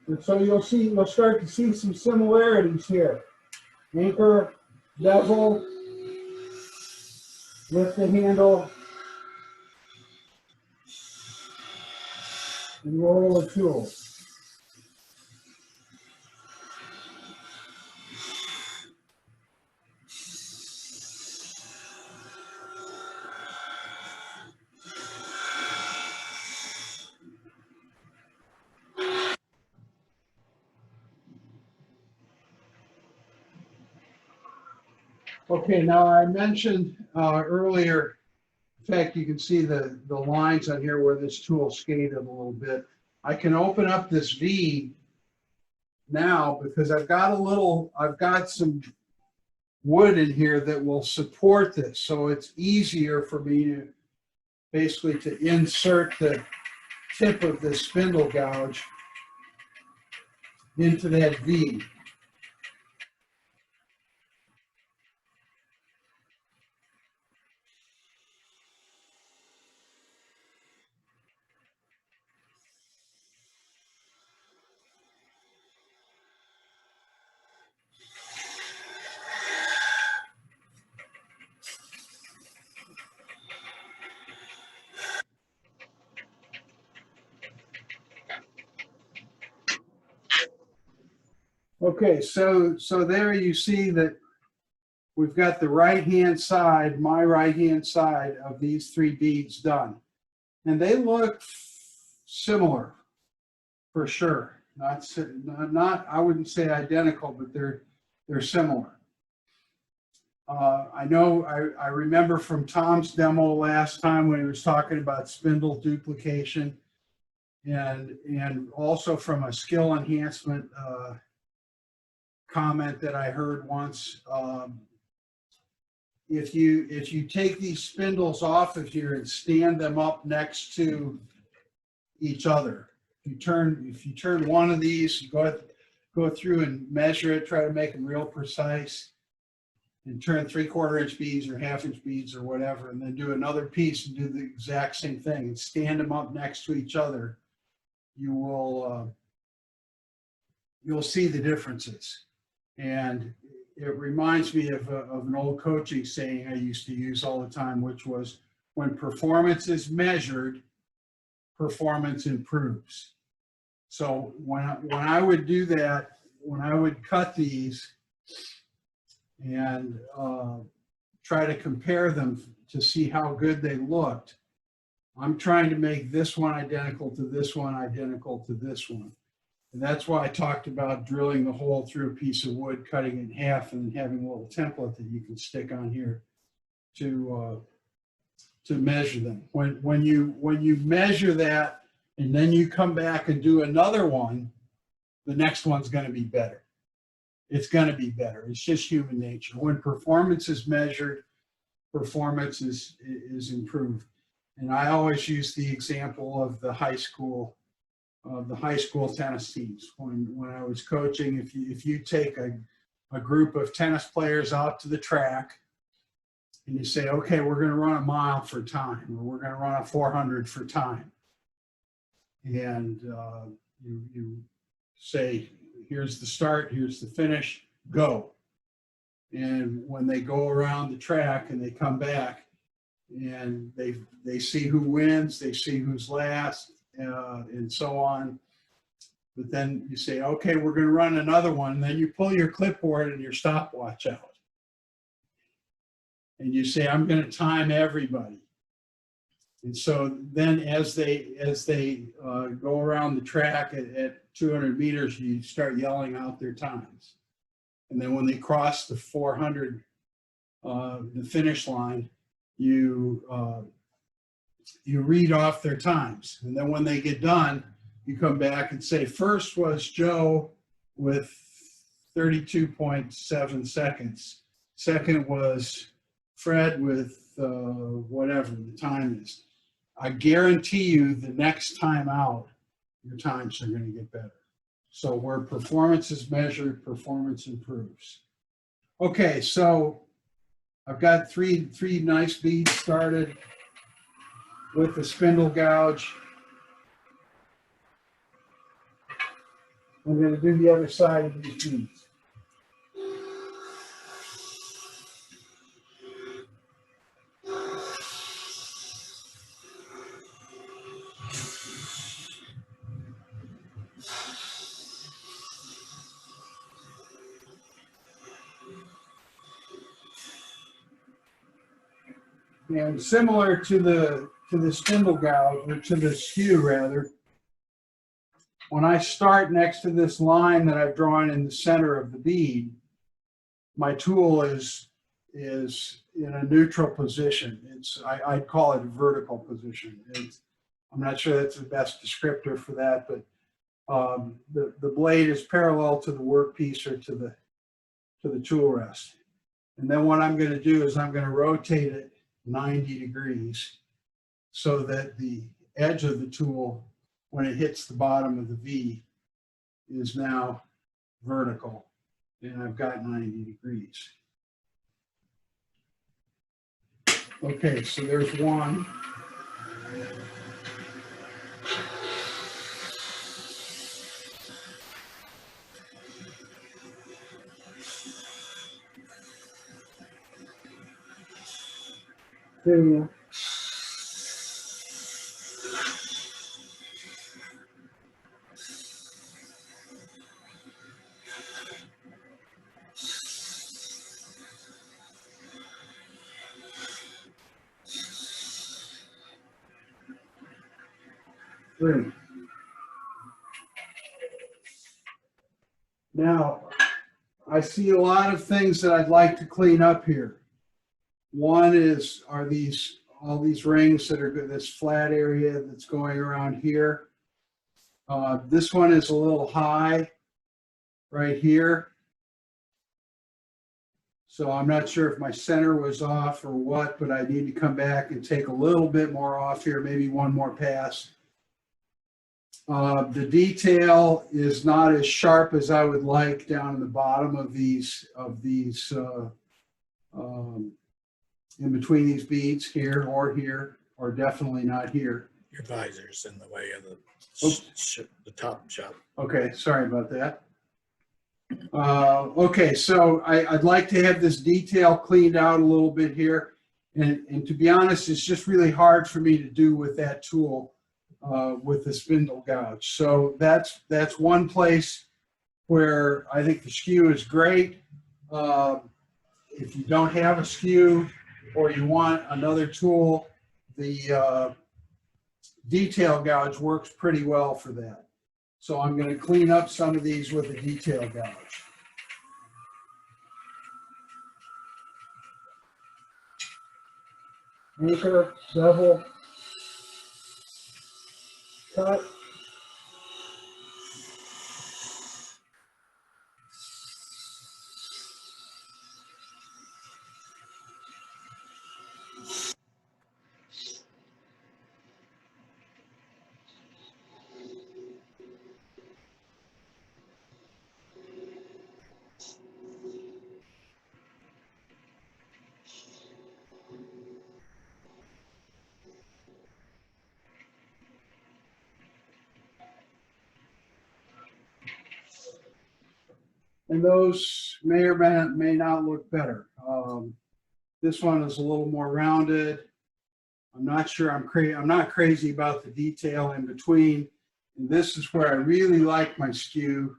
And so you'll start to see some similarities here. Anchor, bevel, lift the handle, and roll the tool. Okay, now I mentioned earlier, in fact, you can see the lines on here where this tool skated a little bit. I can open up this V now because I've got some wood in here that will support this. So it's easier for me to basically to insert the tip of the spindle gouge into that V. Okay, so there you see that we've got the right-hand side, my right-hand side of these three beads done. And they look similar for sure. Not I wouldn't say identical, but they're similar. I know I remember from Tom's demo last time when he was talking about spindle duplication and also from a skill enhancement comment that I heard once. If you take these spindles off of here and stand them up next to each other, if you turn one of these, you go through and measure it, try to make them real precise, and turn 3/4 inch beads or 1/2 inch beads or whatever, and then do another piece and do the exact same thing and stand them up next to each other, you'll see the differences. And it reminds me of an old coaching saying I used to use all the time, which was, when performance is measured, performance improves. So when I would do that, when I would cut these and try to compare them to see how good they looked, I'm trying to make this one identical to this one, identical to this one. And that's why I talked about drilling the hole through a piece of wood, cutting it in half, and then having a little template that you can stick on here to measure them. When you measure that and then you come back and do another one, the next one's going to be better. It's going to be better. It's just human nature. When performance is measured, performance is improved. And I always use the example of the high school tennis teams. When I was coaching, if you take a group of tennis players out to the track and you say, okay, we're going to run a mile for time, or we're going to run a 400 for time, and you say, here's the start, here's the finish, go. And when they go around the track and they come back and they see who wins, they see who's last, and so on. But then you say, okay, we're going to run another one. And then you pull your clipboard and your stopwatch out. And you say, I'm going to time everybody. And so then as they go around the track at 200 meters, you start yelling out their times. And then when they cross the 400, the finish line, you read off their times. And then when they get done, you come back and say, first was Joe with 32.7 seconds. Second was Fred with whatever the time is. I guarantee you the next time out, your times are going to get better. So where performance is measured, performance improves. Okay, so I've got three nice beads started with the spindle gouge. I'm going to do the other side of these beads. And similar to the spindle gouge, or to the skew rather, when I start next to this line that I've drawn in the center of the bead, my tool is in a neutral position. I'd call it a vertical position. I'm not sure that's the best descriptor for that, but the blade is parallel to the workpiece or to the tool rest. And then what I'm going to do is I'm going to rotate it 90 degrees so that the edge of the tool, when it hits the bottom of the V, is now vertical, and I've got 90 degrees. Okay, so there's one. Two. Three. Now, I see a lot of things that I'd like to clean up here. One is, are all these rings that are this flat area that's going around here. This one is a little high right here. So I'm not sure if my center was off or what, but I need to come back and take a little bit more off here, maybe one more pass. The detail is not as sharp as I would like down in the bottom of these in between these beads here, or definitely not here. Your visor's in the way of the top shop. Okay, sorry about that. Okay, so I'd like to have this detail cleaned out a little bit here. And to be honest, it's just really hard for me to do with that tool, with the spindle gouge. So that's one place where I think the skew is great. If you don't have a skew or you want another tool, the detail gouge works pretty well for that. So I'm going to clean up some of these with a detail gouge. Anchor, bevel, cut. And those may or may not look better. This one is a little more rounded. I'm not sure I'm not crazy about the detail in between. And this is where I really like my skew,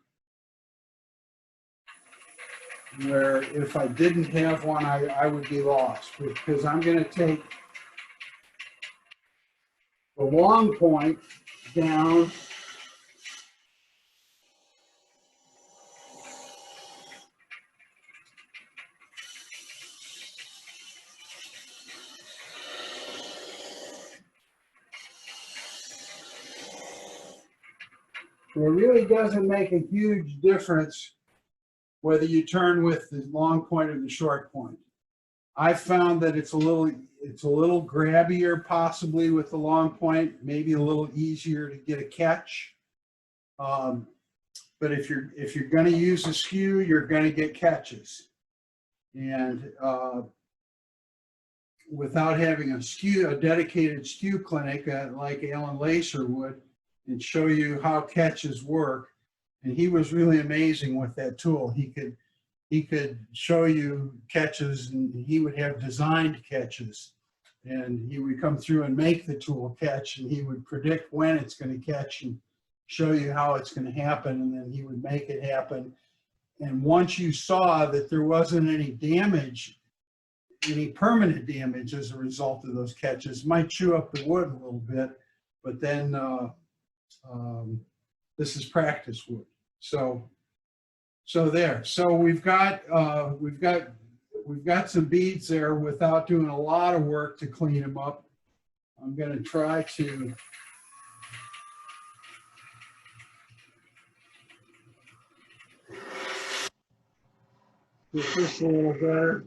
where if I didn't have one, I would be lost, because I'm going to take the long point down It really doesn't make a huge difference whether you turn with the long point or the short point. I found that it's a little grabbier possibly with the long point, maybe a little easier to get a catch. But if you're going to use a skew, you're going to get catches. And without having a dedicated skew clinic like Alan Lacer would, and show you how catches work. And he was really amazing with that tool. He could show you catches, and he would have designed catches. And he would come through and make the tool catch, and he would predict when it's going to catch and show you how it's going to happen, and then he would make it happen. And once you saw that there wasn't any damage any permanent damage as a result of those catches. Might chew up the wood a little bit, but then this is practice wood. So there. So we've got some beads there without doing a lot of work to clean them up. I'm going to try to get this a little better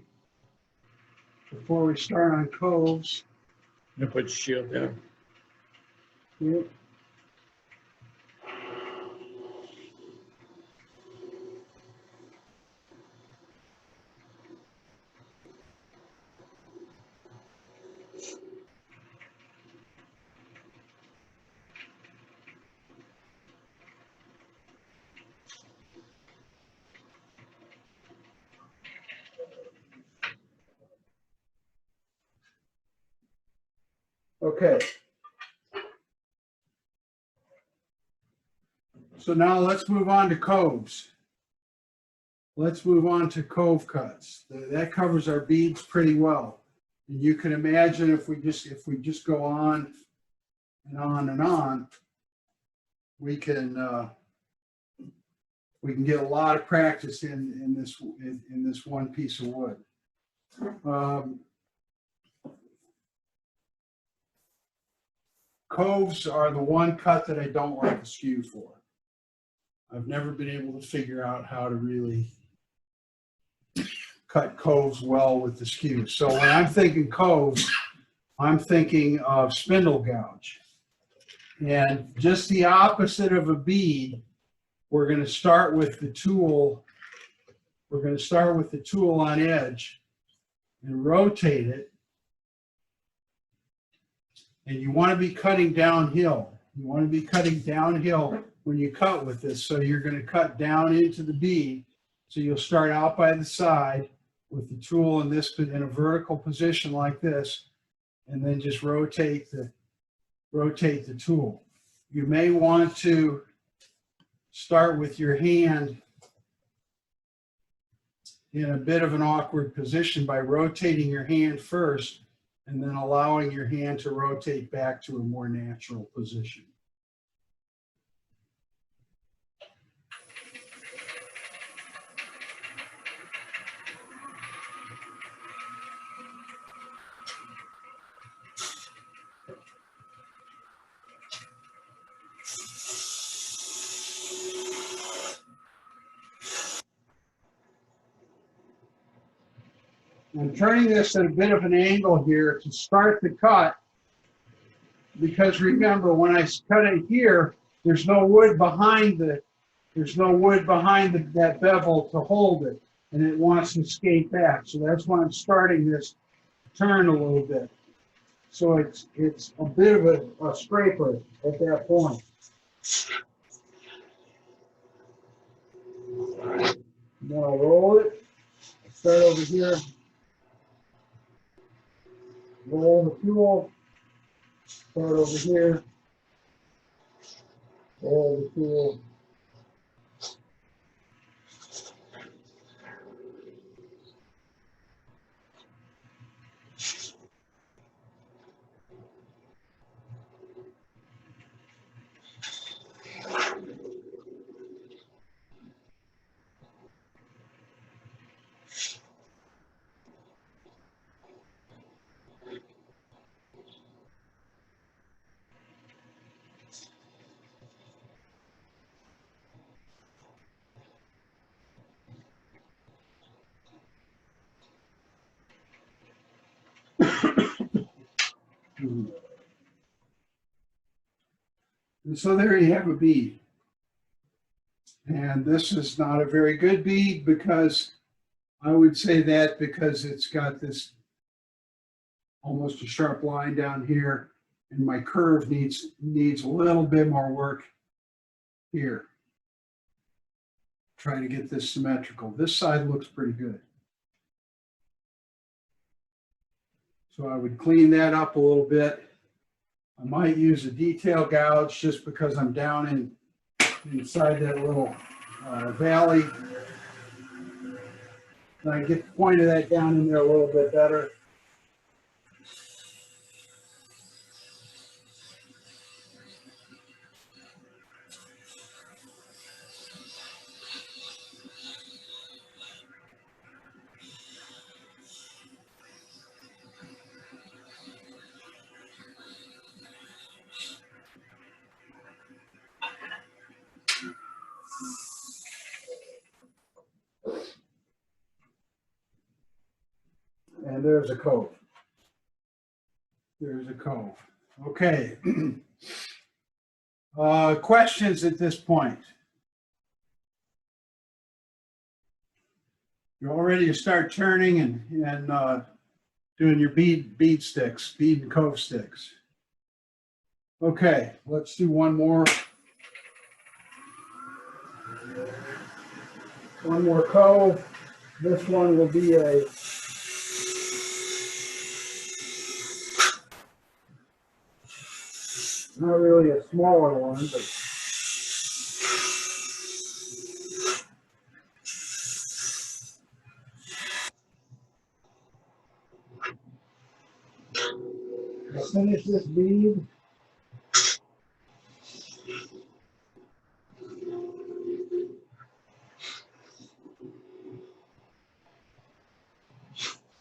before we start on coves. You put your shield down. Yep. Okay. So now let's move on to coves. Let's move on to cove cuts. That covers our beads pretty well. And you can imagine if we just go on and on and on, we can get a lot of practice in this one piece of wood. Coves are the one cut that I don't like the skew for. I've never been able to figure out how to really cut coves well with the skew. So when I'm thinking coves, I'm thinking of spindle gouge. And just the opposite of a bead, we're going to start with the tool. We're going to start with the tool on edge and rotate it. And you want to be cutting downhill. You want to be cutting downhill when you cut with this. So you're going to cut down into the bead. So you'll start out by the side with the tool in a vertical position like this, and then just rotate the tool. You may want to start with your hand in a bit of an awkward position by rotating your hand first and then allowing your hand to rotate back to a more natural position. I'm turning this at a bit of an angle here to start the cut, because remember, when I cut it here, there's no wood behind that bevel to hold it, and it wants to skate back. So that's why I'm starting this turn a little bit. So it's a bit of a scraper at that point. Then I'll roll it, start over here. Roll the tool, start over here, roll the tool. And so there you have a bead. And this is not a very good bead, because I would say that because it's got this almost a sharp line down here, and my curve needs a little bit more work here. Trying to get this symmetrical. This side looks pretty good. So I would clean that up a little bit. I might use a detail gouge just because I'm down inside that little valley. And I get the point of that down in there a little bit better. And there's a cove. There's a cove. Okay. Questions at this point? You're all ready to start turning and doing your bead sticks, bead and cove sticks. Okay, let's do one more. One more cove. This one will be a not really a smaller one, but I'll finish this bead.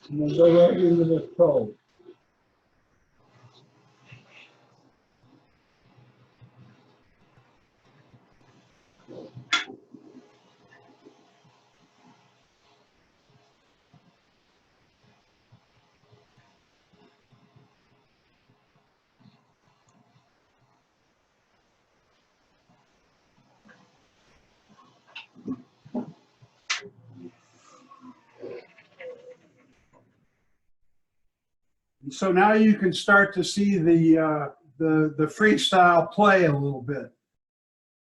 And then go right into this cove. And so now you can start to see the freestyle play a little bit.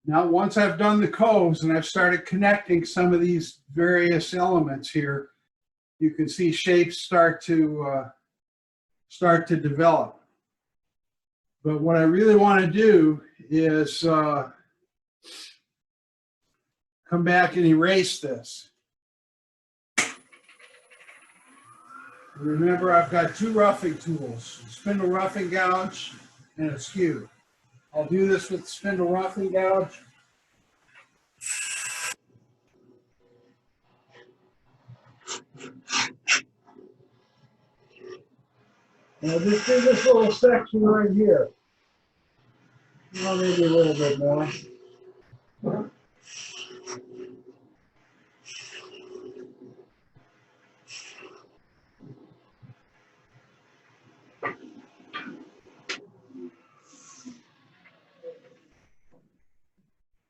Now, once I've done the coves and I've started connecting some of these various elements here, you can see shapes start to develop. But what I really want to do is come back and erase this. Remember, I've got two roughing tools, spindle roughing gouge and a skew. I'll do this with spindle roughing gouge. And I'll just do this little section right here. Well, maybe a little bit more.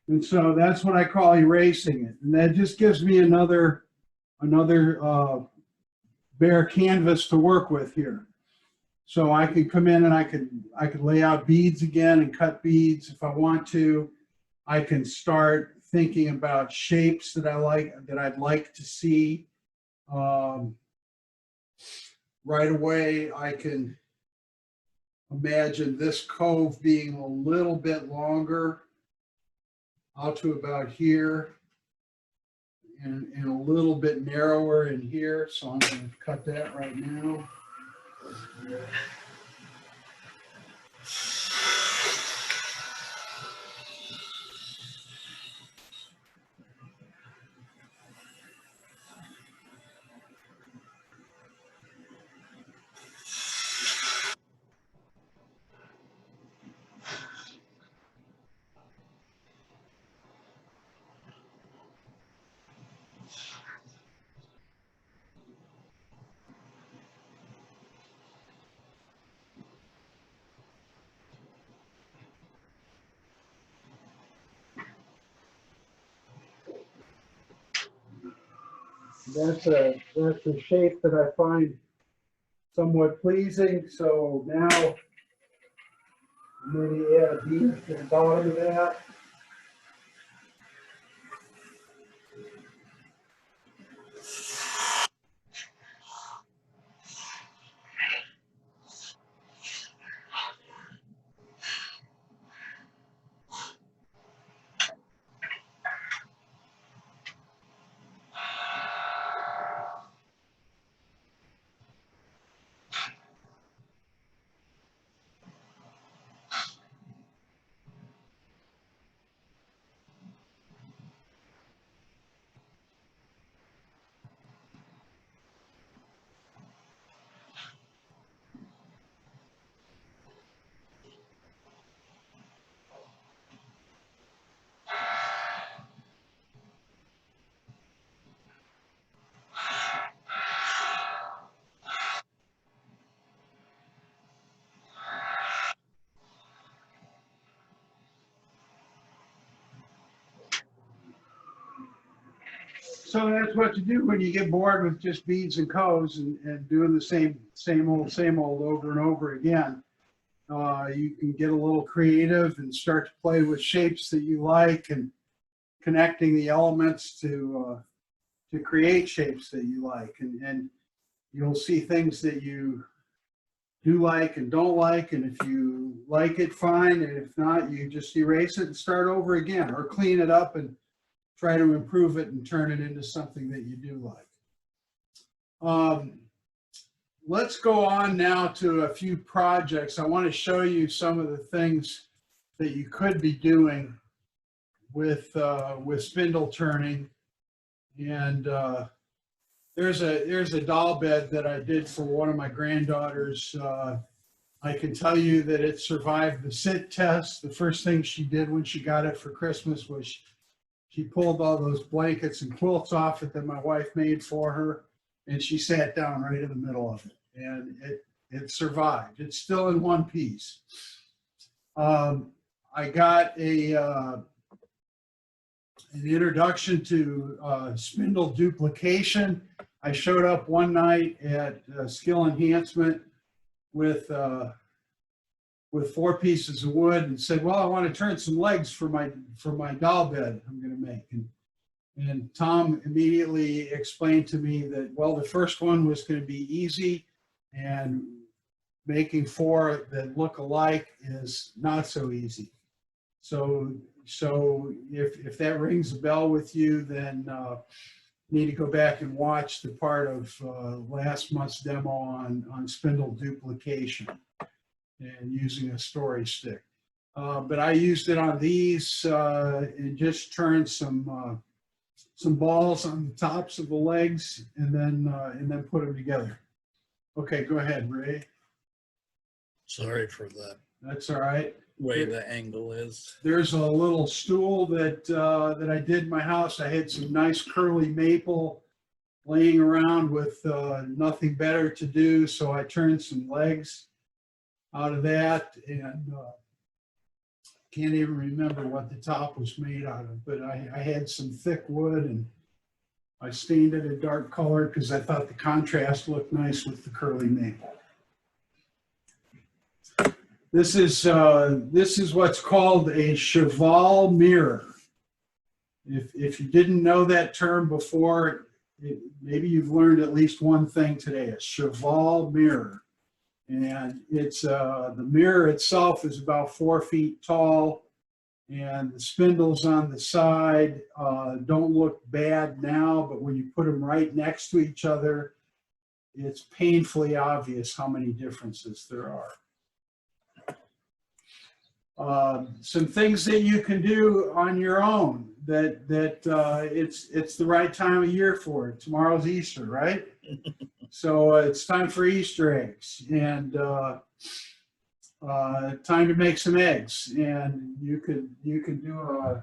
And so that's what I call erasing it. And that just gives me another bare canvas to work with here. So I can come in and I could lay out beads again and cut beads if I want to. I can start thinking about shapes that I'd like to see. Right away, I can imagine this cove being a little bit longer, out to about here, and a little bit narrower in here. So I'm going to cut that right now. That's a shape that I find somewhat pleasing. So now maybe add a bead to the bottom of that. So that's what you do when you get bored with just beads and coves and doing the same old over and over again. You can get a little creative and start to play with shapes that you like and connecting the elements to create shapes that you like. And you'll see things that you do like and don't like. And if you like it, fine. And if not, you just erase it and start over again, or clean it up and try to improve it and turn it into something that you do like. Let's go on now to a few projects. I want to show you some of the things that you could be doing with spindle turning. And there's a doll bed that I did for one of my granddaughters. I can tell you that it survived the sit test. The first thing she did when she got it for Christmas was she pulled all those blankets and quilts off it that my wife made for her, and she sat down right in the middle of it, and it survived. It's still in one piece. I got an introduction to spindle duplication. I showed up one night at Skill Enhancement with 4 pieces of wood and said, well, I want to turn some legs for my doll bed I'm going to make. And Tom immediately explained to me that, well, the first one was going to be easy, and making 4 that look alike is not so easy. So if that rings a bell with you, then you need to go back and watch the part of last month's demo on spindle duplication and using a story stick. But I used it on these and just turned some balls on the tops of the legs and then put them together. Okay, go ahead, Ray. Sorry for that That's all right. way the angle is. There's a little stool that I did in my house. I had some nice curly maple laying around with nothing better to do, so I turned some legs out of that, and can't even remember what the top was made out of, but I had some thick wood, and I stained it a dark color because I thought the contrast looked nice with the curly maple. This is what's called a cheval mirror. If you didn't know that term before, maybe you've learned at least one thing today: a cheval mirror. And it's the mirror itself is about 4 feet tall, and the spindles on the side don't look bad now, but when you put them right next to each other, it's painfully obvious how many differences there are. Some things that you can do on your own that it's the right time of year for it. Tomorrow's Easter, right? So it's time for Easter eggs, and time to make some eggs. And you can do a, I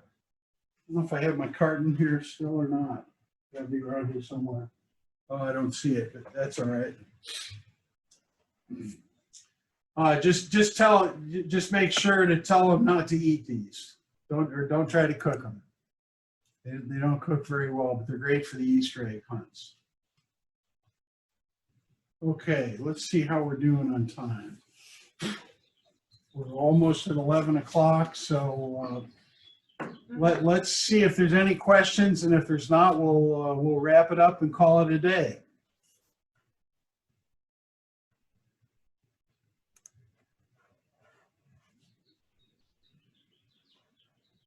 don't know if I have my carton here still or not. Gotta be around here somewhere. Oh, I don't see it, but that's all right. Just make sure to tell them not to eat these. Don't try to cook them. They don't cook very well, but they're great for the Easter egg hunts. Okay, let's see how we're doing on time. We're almost at 11 o'clock, so let's see if there's any questions, and if there's not, we'll wrap it up and call it a day.